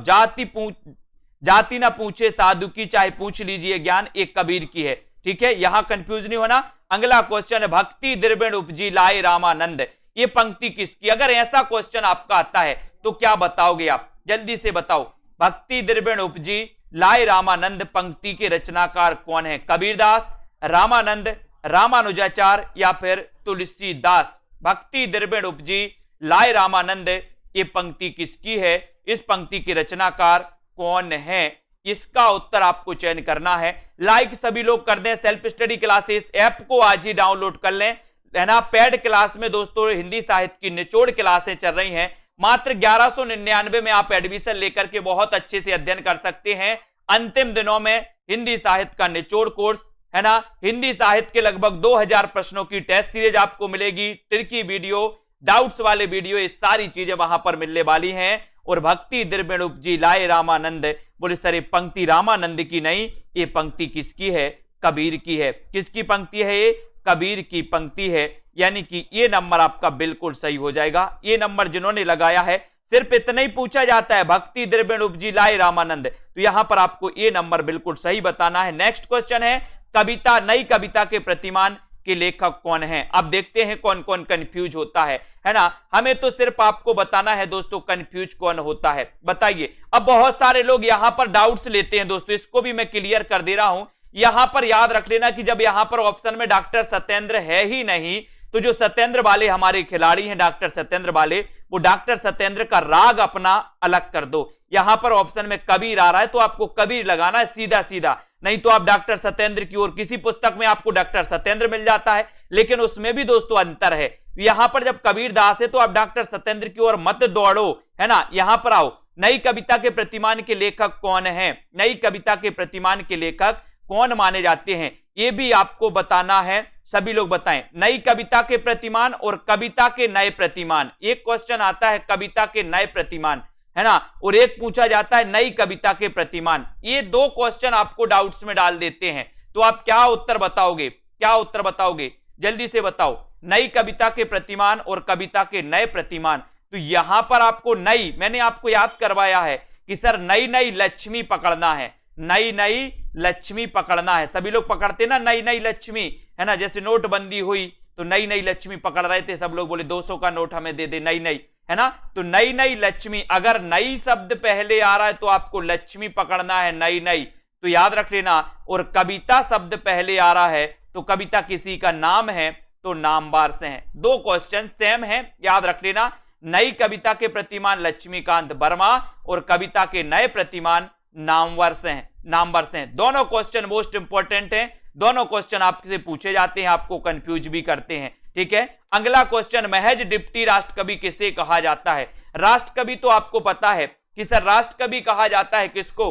जाति ना पूछे साधु की, चाहे पूछ लीजिए ज्ञान, एक कबीर की है। ठीक है, यहां कंफ्यूज नहीं होना। अगला क्वेश्चन है, भक्ति द्रविण उपजी लाए रामानंद, ये पंक्ति किसकी? अगर ऐसा क्वेश्चन आपका आता है तो क्या बताओगे आप? जल्दी से बताओ। भक्ति द्रविण उपजी लाए रामानंद पंक्ति के रचनाकार कौन है? कबीरदास, रामानंद, रामानुजाचार्य या फिर तुलसीदास? भक्ति द्रविण उपजी लाए रामानंद, ये पंक्ति किसकी है? इस पंक्ति के रचनाकार कौन है? इसका उत्तर आपको चयन करना है। लाइक सभी लोग कर दें। सेल्फ स्टडी क्लासेस ऐप को आज ही डाउनलोड कर लें, है ना। पेड क्लास में दोस्तों हिंदी साहित्य की निचोड़ क्लासें चल रही हैं। मात्र 1199 में आप एडमिशन लेकर के बहुत अच्छे से अध्ययन कर सकते हैं। अंतिम दिनों में हिंदी साहित्य का निचोड़ कोर्स, है ना, हिंदी साहित्य के लगभग 2000 प्रश्नों की टेस्ट सीरीज आपको मिलेगी। ट्रिकी वीडियो, डाउट्स वाले वीडियो, ये सारी चीजें वहां पर मिलने वाली हैं। और भक्ति द्रविण उपजी लाए रामानंद, बोले सर ये पंक्ति रामानंद की नहीं, ये पंक्ति किसकी है? कबीर की है। किसकी पंक्ति है? ये कबीर की पंक्ति है। यानी कि ये नंबर आपका बिल्कुल सही हो जाएगा। ये नंबर जिन्होंने लगाया है, सिर्फ इतना ही पूछा जाता है, भक्ति द्रविण उपजी लाए रामानंद, तो यहां पर आपको ये नंबर बिल्कुल सही बताना है। नेक्स्ट क्वेश्चन है, कविता, नई कविता के प्रतिमान के लेखक कौन है? अब देखते हैं कौन कौन कंफ्यूज होता है ना। हमें तो सिर्फ आपको बताना है दोस्तों कंफ्यूज कौन होता है, बताइए। अब बहुत सारे लोग यहां पर डाउट्स लेते हैं दोस्तों, इसको भी मैं क्लियर कर दे रहा हूं। यहां पर याद रख लेना कि जब यहां पर ऑप्शन में डॉक्टर सत्येंद्र है ही नहीं, तो जो सत्येंद्र वाले हमारे खिलाड़ी हैं, डॉक्टर सत्येंद्र वाले, वो डॉक्टर सत्येंद्र का राग अपना अलग कर दो। यहां पर ऑप्शन में कबीर आ रहा है तो आपको कबीर लगाना है सीधा सीधा, नहीं तो आप डॉक्टर सत्येंद्र की ओर, किसी पुस्तक में आपको डॉक्टर सत्येंद्र मिल जाता है, लेकिन उसमें भी दोस्तों अंतर है। यहां पर जब कबीर दास है तो आप डॉक्टर सत्येंद्र की ओर मत दौड़ो, है ना। यहां पर आओ, नई कविता के प्रतिमान के लेखक कौन है? नई कविता के प्रतिमान के लेखक कौन माने जाते हैं, ये भी आपको बताना है। सभी लोग बताएं, नई कविता के प्रतिमान और कविता के नए प्रतिमान। एक क्वेश्चन आता है कविता के नए प्रतिमान, है ना, और एक पूछा जाता है नई कविता के प्रतिमान। ये दो क्वेश्चन आपको डाउट्स में डाल देते हैं, तो आप क्या उत्तर बताओगे? क्या उत्तर बताओगे? जल्दी से बताओ। नई कविता के प्रतिमान और कविता के नए प्रतिमान, तो यहां पर आपको नई, मैंने आपको याद करवाया है कि सर नई नई लक्ष्मी पकड़ना है, नई नई लक्ष्मी पकड़ना है। सभी लोग पकड़ते ना नई नई लक्ष्मी, है ना। जैसे नोटबंदी हुई तो नई नई लक्ष्मी पकड़ रहे थे सब लोग, बोले 200 का नोट हमें दे दे, नई नई, है ना। तो नई नई लक्ष्मी, अगर नई शब्द पहले आ रहा है तो आपको लक्ष्मी पकड़ना है, नई नई, तो याद रख लेना। और कविता शब्द पहले आ रहा है तो कविता किसी का नाम है तो नामवार से है। दो क्वेश्चन सेम है, याद रख लेना। नई कविता के प्रतिमान लक्ष्मीकांत वर्मा और कविता के नए प्रतिमान नामवर से हैं, नामवर से हैं। दोनों क्वेश्चन मोस्ट इंपॉर्टेंट हैं, दोनों क्वेश्चन आपसे पूछे जाते हैं, आपको कंफ्यूज भी करते हैं। ठीक है, अगला क्वेश्चन, महज डिप्टी राष्ट्रकवि किसे कहा जाता है? राष्ट्रकवि तो आपको पता है कि सर राष्ट्रकवि कहा जाता है किसको?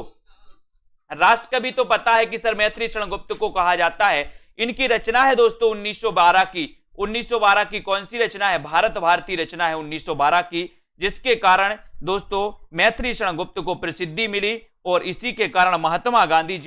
राष्ट्रकवि तो पता है कि सर मैथिली शरण गुप्त को कहा जाता है। इनकी रचना है दोस्तों 1912 की। 1912 की कौन सी रचना है? भारत भारती रचना है 1912 की, जिसके कारण दोस्तों मैथिली शरण गुप्त को प्रसिद्धि मिली और इसी के कारण महात्मा गांधी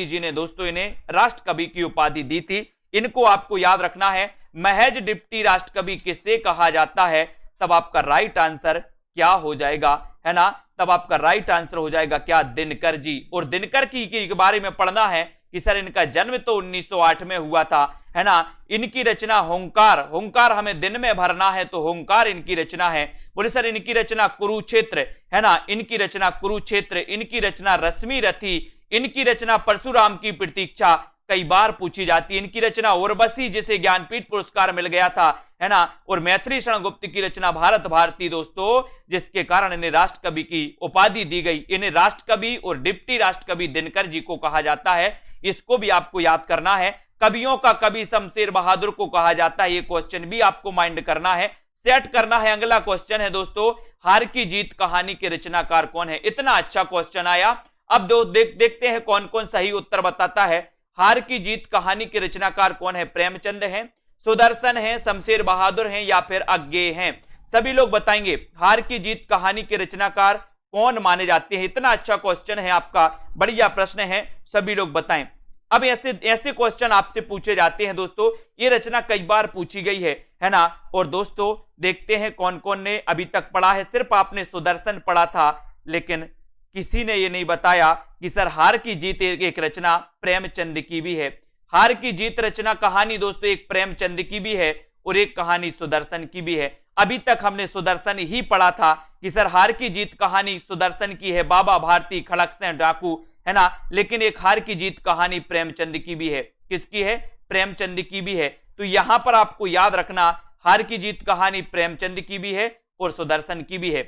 जी ने दोस्तों इन्हें राष्ट्रकवि की उपाधि दी थी। इनको आपको याद रखना है। महज डिप्टी राष्ट्रकवि किसे कहा जाता है? तब आपका राइट आंसर क्या हो जाएगा, है ना, तब आपका राइट आंसर हो जाएगा क्या, दिनकर जी। और दिनकर की के बारे में पढ़ना है कि सर इनका जन्म तो 1908 में हुआ था, है ना। इनकी रचना होंकार, होंकार हमें दिन में भरना है तो होंकार इनकी रचना है। बोले सर इनकी रचना कुरुक्षेत्र, है ना, इनकी रचना कुरुक्षेत्र, इनकी रचना रश्मि रथी, इनकी रचना परशुराम की प्रतीक्षा, कई बार पूछी जाती है। इनकी रचना उर्वशी जिसे ज्ञानपीठ पुरस्कार मिल गया था, है ना। और मैथिली शरण गुप्त की रचना भारत भारती दोस्तों, जिसके कारण इन्हें राष्ट्र कवि की उपाधि दी गई। इन्हें राष्ट्र कवि और डिप्टी राष्ट्र कवि दिनकर जी को कहा जाता है। इसको भी आपको याद करना है। कवियों का कवि शमशेर बहादुर को कहा जाता है। ये क्वेश्चन भी आपको माइंड करना है, सेट करना है। अगला क्वेश्चन है दोस्तों, हार की जीत कहानी के रचनाकार कौन है। इतना अच्छा क्वेश्चन आया। अब देखते हैं कौन कौन सही उत्तर बताता है। हार की जीत कहानी के रचनाकार कौन है, प्रेमचंद हैं, सुदर्शन हैं, शमशेर बहादुर हैं या फिर अज्ञेय हैं। सभी लोग बताएंगे हार की जीत कहानी के रचनाकार कौन माने जाते हैं। इतना अच्छा क्वेश्चन है आपका, बढ़िया प्रश्न है, सभी लोग बताएं। अब ऐसे क्वेश्चन आपसे पूछे जाते हैं दोस्तों। ये रचना कई बार पूछी गई है ना। और दोस्तों देखते हैं कौन कौन ने अभी तक पढ़ा है। सिर्फ आपने सुदर्शन पढ़ा था, लेकिन किसी ने ये नहीं बताया कि सर हार की जीत एक रचना प्रेमचंद की भी है। हार की जीत रचना कहानी दोस्तों एक प्रेमचंद की भी है और एक कहानी सुदर्शन की भी है। अभी तक हमने सुदर्शन ही पढ़ा था कि सर हार की जीत कहानी सुदर्शन की है, बाबा भारती, खड़कसेन डाकू, है ना। लेकिन एक हार की जीत कहानी प्रेमचंद की भी है। किसकी है, प्रेमचंद की भी है। तो यहां पर आपको याद रखना हार की जीत कहानी प्रेमचंद की भी है और सुदर्शन की भी है।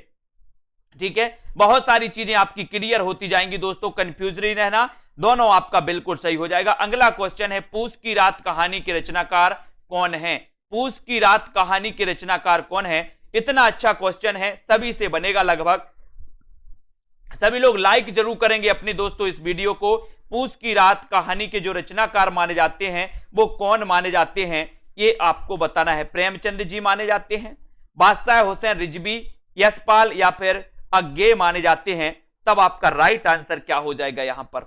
ठीक है, बहुत सारी चीजें आपकी क्लियर होती जाएंगी दोस्तों, कंफ्यूज नहीं रहना, दोनों आपका बिल्कुल सही हो जाएगा। अगला क्वेश्चन है, पूस की रात कहानी के रचनाकार कौन है। पूस की रात कहानी के रचनाकार कौन है। इतना अच्छा क्वेश्चन है, सभी से बनेगा लगभग। सभी लोग लाइक जरूर करेंगे अपने दोस्तों इस वीडियो को। पूस की रात कहानी के जो रचनाकार माने जाते हैं वो कौन माने जाते हैं, ये आपको बताना है। प्रेमचंद जी माने जाते हैं, बादशाह हुसैन रिजवी, यशपाल या फिर अज्ञेय माने जाते हैं। तब आपका राइट आंसर क्या हो जाएगा यहां पर,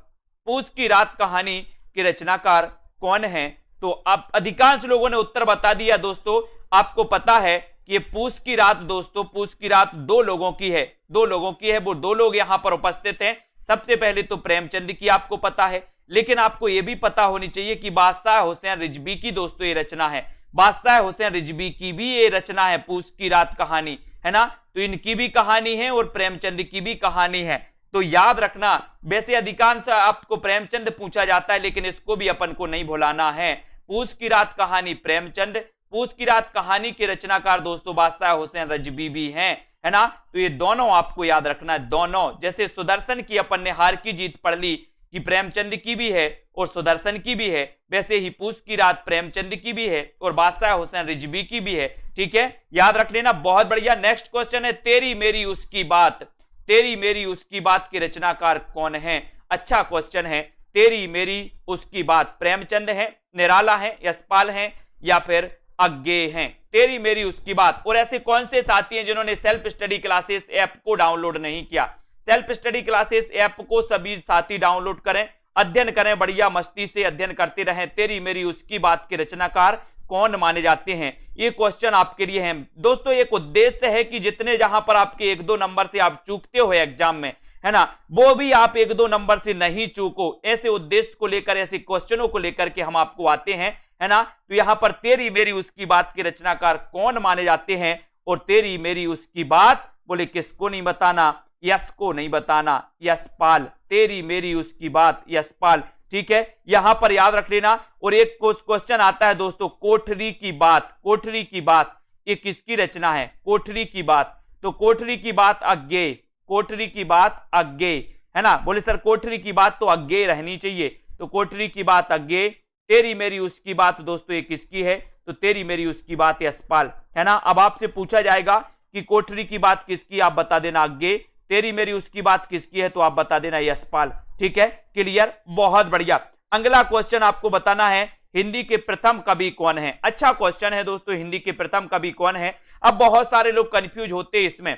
पूस की रात कहानी के रचनाकार कौन है। तो अब अधिकांश लोगों ने उत्तर बता दिया दोस्तों। आपको पता है कि ये पूस की रात दोस्तों, पूस की रात दो लोगों की है, दो लोगों की है। वो दो लोग यहां पर उपस्थित हैं। सबसे पहले तो प्रेमचंद की आपको पता है, लेकिन आपको यह भी पता होनी चाहिए कि बादशाह हुसैन रिजवी की दोस्तों ये रचना है। बादशाह हुसैन रिजवी की भी ये रचना है पूस की रात कहानी, है ना। तो इनकी भी कहानी है और प्रेमचंद की भी कहानी है। तो याद रखना, वैसे अधिकांश आपको प्रेमचंद पूछा जाता है, लेकिन इसको भी अपन को नहीं भुलाना है। पूस की रात कहानी प्रेमचंद, पूस की रात कहानी के रचनाकार दोस्तों बादशाह हुसैन रिजवी भी हैं, है ना। तो ये दोनों आपको याद रखना है, दोनों। जैसे सुदर्शन की अपन ने हार की जीत पढ़ ली कि प्रेमचंद की भी है और सुदर्शन की भी है, वैसे ही पूस की रात प्रेमचंद की भी है और बादशाह हुसैन रिजवी की भी है। ठीक है, याद रख लेना, बहुत बढ़िया। नेक्स्ट क्वेश्चन है, तेरी मेरी उसकी बात, तेरी मेरी उसकी बात के रचनाकार कौन है। अच्छा क्वेश्चन है। तेरी मेरी उसकी बात प्रेमचंद है, निराला है, यशपाल है या फिर अज्ञेय हैं। तेरी मेरी उसकी बात। और ऐसे कौन से साथी हैं जिन्होंने सेल्फ स्टडी क्लासेस ऐप को डाउनलोड नहीं किया। सेल्फ स्टडी क्लासेस ऐप को सभी साथी डाउनलोड करें, अध्ययन करें, बढ़िया मस्ती से अध्ययन करते रहें। तेरी मेरी उसकी बात के रचनाकार कौन माने जाते हैं, ये क्वेश्चन आपके लिए है दोस्तों। एक उद्देश्य है कि जितने जहां पर आपके 1-2 नंबर से आप चूकते हो एग्जाम में, है ना, वो भी आप 1-2 नंबर से नहीं चूको। ऐसे उद्देश्य को लेकर, ऐसे क्वेश्चनों को लेकर के हम आपको आते हैं, है ना। तो यहां पर तेरी मेरी उसकी बात के रचनाकार कौन माने जाते हैं। और तेरी मेरी उसकी बात बोले किसको नहीं बताना, यश को नहीं बताना, यशपाल। तेरी मेरी उसकी बात, यशपाल। ठीक है, यहां पर याद रख लेना। और एक क्वेश्चन आता है दोस्तों, कोठरी की बात, कोठरी की बात ये किसकी रचना है। कोठरी की बात, तो कोठरी की बात अज्ञेय, कोठरी की बात अज्ञेय, है ना। बोले सर कोठरी की बात तो अज्ञेय रहनी चाहिए, तो कोठरी की बात अज्ञेय। तेरी मेरी उसकी बात दोस्तों ये किसकी है, तो तेरी मेरी उसकी बात यशपाल, है ना। अब आपसे पूछा जाएगा कि कोठरी की बात किसकी, आप बता देना अज्ञेय। तेरी मेरी उसकी बात किसकी है, तो आप बता देना यशपाल। ठीक है, क्लियर, बहुत बढ़िया। अगला क्वेश्चन आपको बताना है, हिंदी के प्रथम कवि कौन है। अच्छा क्वेश्चन है दोस्तों, हिंदी के प्रथम कवि कौन है। अब बहुत सारे लोग कंफ्यूज होते हैं इसमें,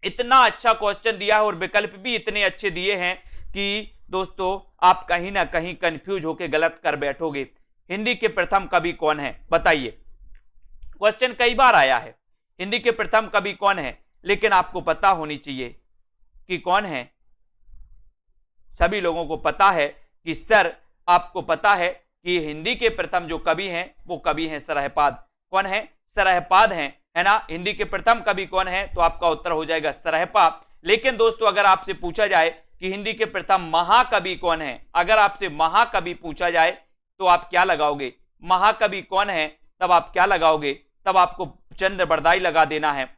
इतना अच्छा क्वेश्चन दिया है और विकल्प भी इतने अच्छे दिए हैं कि दोस्तों आप कहीं ना कहीं कंफ्यूज होकर गलत कर बैठोगे। हिंदी के प्रथम कवि कौन है बताइए। क्वेश्चन कई बार आया है, हिंदी के प्रथम कवि कौन है, लेकिन आपको पता होनी चाहिए कि कौन है? सभी लोगों को पता है कि सर, आपको पता है कि हिंदी के प्रथम जो कवि हैं वो कवि हैं सरहपाद। कौन है? सरहपाद हैं, है ना। हिंदी के प्रथम कवि कौन है? तो आपका उत्तर हो जाएगा सरहपा। लेकिन दोस्तों अगर आपसे पूछा जाए कि हिंदी के प्रथम महाकवि कौन है, अगर आपसे महाकवि पूछा जाए तो आप क्या लगाओगे? महाकवि कौन है तब आप क्या लगाओगे? तब आपको चंद्र बरदाई लगा देना है।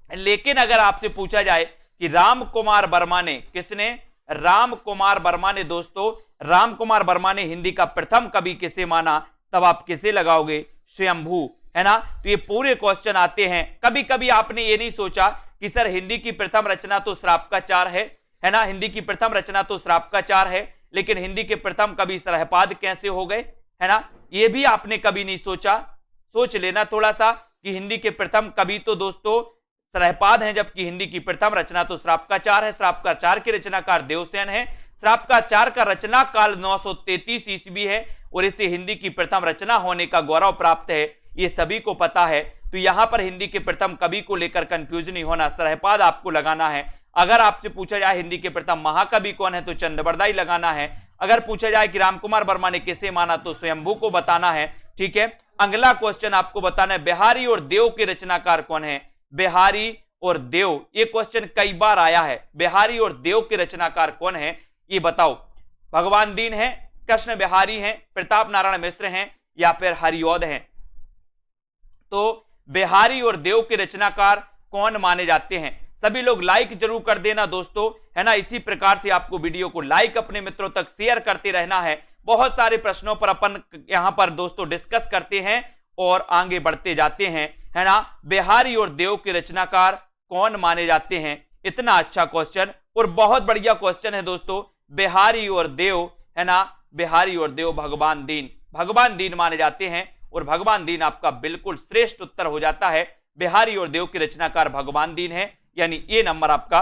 लेकिन अगर आपसे पूछा जाए कि राम कुमार वर्मा ने, किसने? राम कुमार वर्मा ने। दोस्तों राम कुमार वर्मा ने हिंदी का प्रथम कवि किसे माना, तब आप किसे लगाओगे? स्वयंभू, है ना। तो ये पूरे क्वेश्चन आते हैं। कभी कभी आपने ये नहीं सोचा कि सर हिंदी की प्रथम रचना तो श्रापकाचार है ना, हिंदी की प्रथम रचना तो श्रापकाचार है, लेकिन हिंदी के प्रथम कवि सरहपाद कैसे हो गए, है ना। ये भी आपने कभी नहीं सोचा। सोच लेना थोड़ा सा कि हिंदी के प्रथम कवि तो दोस्तों सरहपाद हैं, जबकि हिंदी की प्रथम रचना तो श्रापकाचार है। श्रापकाचार के रचनाकार देवसेन है। श्रापकाचार का रचना काल 933 ईस्वी है और इसे हिंदी की प्रथम रचना होने का गौरव प्राप्त है, ये सभी को पता है। तो यहां पर हिंदी के प्रथम कवि को लेकर कंफ्यूज नहीं होना, सरहपाद आपको लगाना है। अगर आपसे पूछा जाए हिंदी के प्रथम महाकवि कौन है तो चंद्रबरदाई लगाना है। अगर पूछा जाए कि रामकुमार वर्मा ने किसे माना तो स्वयंभू को बताना है। ठीक है, अगला क्वेश्चन आपको बताना है बिहारी और देव के रचनाकार कौन है? बिहारी और देव, ये क्वेश्चन कई बार आया है। बिहारी और देव के रचनाकार कौन है ये बताओ। भगवान दीन है, कृष्ण बिहारी हैं, प्रताप नारायण मिश्र हैं या फिर हरिऔध हैं? तो बिहारी और देव के रचनाकार कौन माने जाते हैं? सभी लोग लाइक जरूर कर देना दोस्तों, है ना। इसी प्रकार से आपको वीडियो को लाइक अपने मित्रों तक शेयर करते रहना है। बहुत सारे प्रश्नों पर अपन यहां पर दोस्तों डिस्कस करते हैं और आगे बढ़ते जाते हैं, है ना। बिहारी और देव के रचनाकार कौन माने जाते हैं? इतना अच्छा क्वेश्चन और बहुत बढ़िया क्वेश्चन है दोस्तों। बिहारी और देव, है ना, बिहारी और देव भगवान दीन माने जाते हैं और भगवान दीन आपका बिल्कुल श्रेष्ठ उत्तर हो जाता है। बिहारी और देव के रचनाकार भगवान दीन है, यानी ये नंबर आपका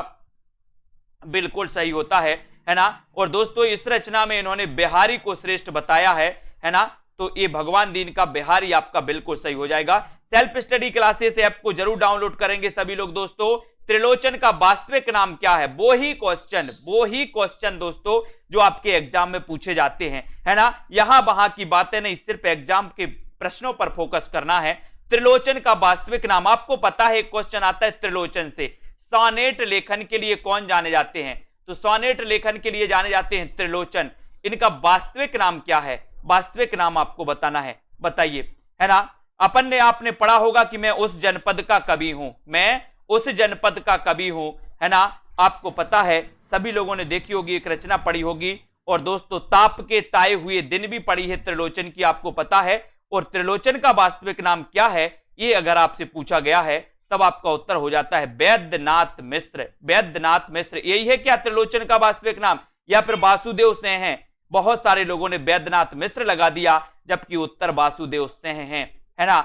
बिल्कुल सही होता है ना। और दोस्तों इस रचना में इन्होंने बिहारी को श्रेष्ठ बताया है ना। तो ये भगवान दीन का बिहारी आपका बिल्कुल सही हो जाएगा। सेल्फ स्टडी क्लासेस ऐप को जरूर डाउनलोड करेंगे सभी लोग दोस्तों। त्रिलोचन का वास्तविक नाम क्या है? वो ही क्वेश्चन दोस्तों जो आपके एग्जाम में पूछे जाते हैं, है ना। यहां वहां की बातें नहीं, सिर्फ एग्जाम के प्रश्नों पर फोकस करना है। त्रिलोचन का वास्तविक नाम आपको पता है, क्वेश्चन आता है त्रिलोचन से। सोनेट लेखन के लिए कौन जाने जाते हैं? तो सोनेट लेखन के लिए जाने जाते हैं त्रिलोचन। इनका वास्तविक नाम क्या है? वास्तविक नाम आपको बताना है, बताइए, है ना। आपने पढ़ा होगा कि मैं उस जनपद का कवि हूं, मैं उस जनपद का कवि हूं, है ना। आपको पता है, सभी लोगों ने देखी होगी, एक रचना पढ़ी होगी। और दोस्तों ताप के ताए हुए दिन भी पढ़ी है त्रिलोचन की, आपको पता है। और त्रिलोचन का वास्तविक नाम क्या है ये अगर आपसे पूछा गया है तब आपका उत्तर हो जाता है वैद्यनाथ मिश्र। वैद्यनाथ मिश्र यही है क्या त्रिलोचन का वास्तविक नाम, या फिर वासुदेव सिंह है? बहुत सारे लोगों ने वैद्यनाथ मिश्र लगा दिया, जबकि उत्तर वासुदेव सिंह है ना।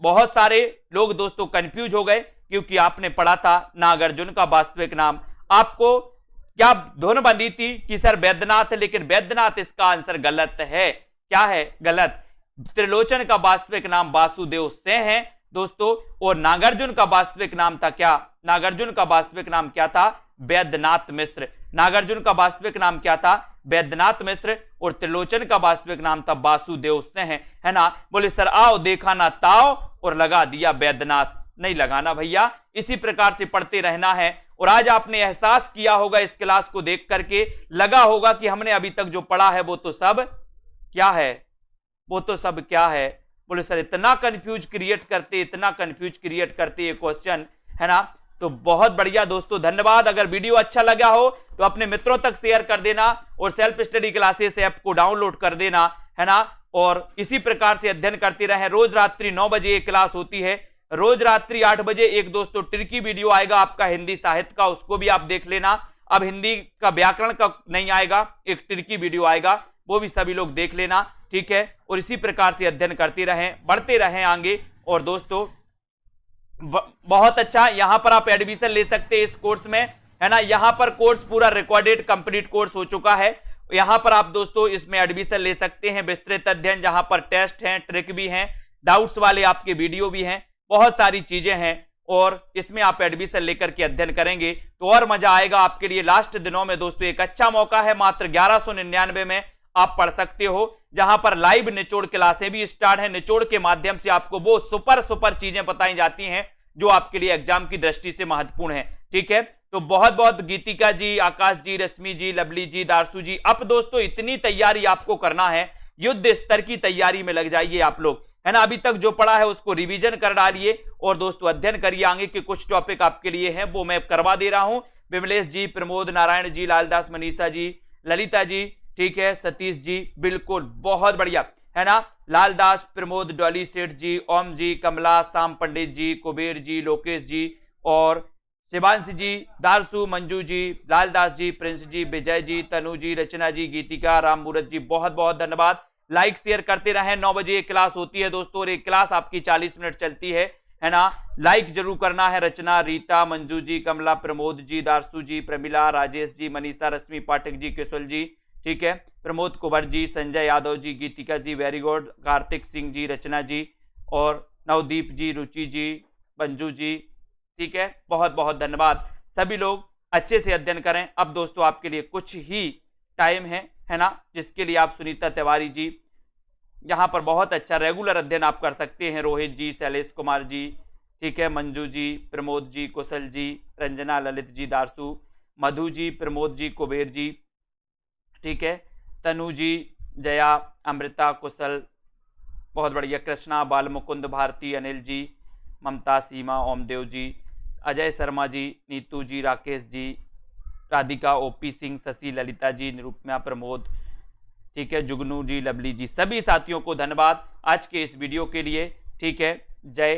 बहुत सारे लोग दोस्तों कंफ्यूज हो गए क्योंकि आपने पढ़ा था नागार्जुन का वास्तविक नाम। आपको क्या धुन बंधी थी कि सर वैद्यनाथ है, लेकिन वैद्यनाथ इसका आंसर गलत है। क्या है गलत? त्रिलोचन का वास्तविक नाम वासुदेव सिंह है दोस्तों। और नागार्जुन का वास्तविक नाम था क्या? नागार्जुन का वास्तविक नाम क्या था? वैद्यनाथ मिश्र। नागार्जुन का वास्तविक नाम क्या था? वैद्यनाथ मिश्र। और त्रिलोचन का वास्तविक नाम था वासुदेव सिंह, है ना। बोले सर आओ देखा ना ताओ और लगा दिया वैद्यनाथ। नहीं लगाना भैया, इसी प्रकार से पढ़ते रहना है। और आज आपने एहसास किया होगा इस क्लास को देख करके, लगा होगा कि हमने अभी तक जो पढ़ा है वो तो सब क्या है, वो तो सब क्या है। बोले सर इतना कंफ्यूज क्रिएट करते ये क्वेश्चन, है ना। तो बहुत बढ़िया दोस्तों, धन्यवाद। अगर वीडियो अच्छा लगा हो तो अपने मित्रों तक शेयर कर देना और सेल्फ स्टडी क्लासेस ऐप को डाउनलोड कर देना, है ना। और इसी प्रकार से अध्ययन करते रहें। रोज रात्रि 9 बजे एक क्लास होती है, रोज रात्रि 8 बजे एक दोस्तों ट्रिकी वीडियो आएगा आपका हिंदी साहित्य का, उसको भी आप देख लेना। अब हिंदी का व्याकरण का नहीं आएगा, एक ट्रिकी वीडियो आएगा, वो भी सभी लोग देख लेना, ठीक है। और इसी प्रकार से अध्ययन करते रहें, बढ़ते रहें आगे। और दोस्तों बहुत अच्छा, यहां पर आप एडमिशन ले सकते हैं इस कोर्स में, है ना। यहां पर कोर्स पूरा रिकॉर्डेड कंप्लीट कोर्स हो चुका है। यहां पर आप दोस्तों इसमें एडमिशन ले सकते हैं। विस्तृत अध्ययन, जहां पर टेस्ट हैं, ट्रिक भी हैं, डाउट्स वाले आपके वीडियो भी हैं, बहुत सारी चीजें हैं। और इसमें आप एडमिशन लेकर के अध्ययन करेंगे तो और मजा आएगा आपके लिए। लास्ट दिनों में दोस्तों एक अच्छा मौका है, मात्र 1199 में आप पढ़ सकते हो, जहां पर लाइव निचोड़ क्लासें भी स्टार्ट है। निचोड़ के माध्यम से आपको वो सुपर चीजें बताई जाती हैं जो आपके लिए एग्जाम की दृष्टि से महत्वपूर्ण है। ठीक है, तो बहुत बहुत गीतिका जी, आकाश जी, रश्मि जी, लवली जी, दारसू जी, अब दोस्तों इतनी तैयारी आपको करना है, युद्ध स्तर की तैयारी में लग जाइए आप लोग, है ना। अभी तक जो पढ़ा है उसको रिवीजन कर डालिए और दोस्तों अध्ययन करिए। आगे के कुछ टॉपिक आपके लिए हैं वो मैं करवा दे रहा हूं। विमलेश जी, प्रमोद, नारायण जी, लालदास, मनीषा जी, ललिता जी, ठीक है, सतीश जी, बिल्कुल बहुत बढ़िया, है ना। लालदास, प्रमोद, डॉली सेठ जी, ओम जी, कमला, शाम पंडित जी, कुबेर जी, लोकेश जी और शिवांश जी, दारसू, मंजू जी, लालदास जी, प्रिंस जी, विजय जी, तनु जी, रचना जी, गीतिका, राम मूरत जी, बहुत बहुत धन्यवाद। लाइक शेयर करते रहें। 9 बजे एक क्लास होती है दोस्तों और एक क्लास आपकी 40 मिनट चलती है ना। लाइक जरूर करना है। रचना, रीता, मंजू जी, कमला, प्रमोद जी, दारसू जी, प्रमिला, राजेश जी, मनीषा, रश्मि पाठक जी, किशोल जी, ठीक है, प्रमोद कुंवर जी, संजय यादव जी, गीतिका जी, वेरी गुड, कार्तिक सिंह जी, रचना जी और नवदीप जी, रुचि जी, मंजू जी, ठीक है, बहुत बहुत धन्यवाद। सभी लोग अच्छे से अध्ययन करें। अब दोस्तों आपके लिए कुछ ही टाइम है ना, जिसके लिए आप सुनीता तिवारी जी यहाँ पर बहुत अच्छा रेगुलर अध्ययन आप कर सकते हैं। रोहित जी, शैलेश कुमार जी, ठीक है, मंजू जी, प्रमोद जी, कुशल जी, रंजना, ललित जी, दारसू, मधु जी, प्रमोद जी, कुबेर जी, ठीक है, तनु जी, जया, अमृता, कुशल, बहुत बढ़िया, कृष्णा, बाल मुकुंद, भारती, अनिल जी, ममता, सीमा, ओमदेव जी, अजय शर्मा जी, नीतू जी, राकेश जी, राधिका, ओपी सिंह, शशि, ललिता जी, निरुपमा, प्रमोद, ठीक है, जुगनू जी, लवली जी, सभी साथियों को धन्यवाद आज के इस वीडियो के लिए। ठीक है, जय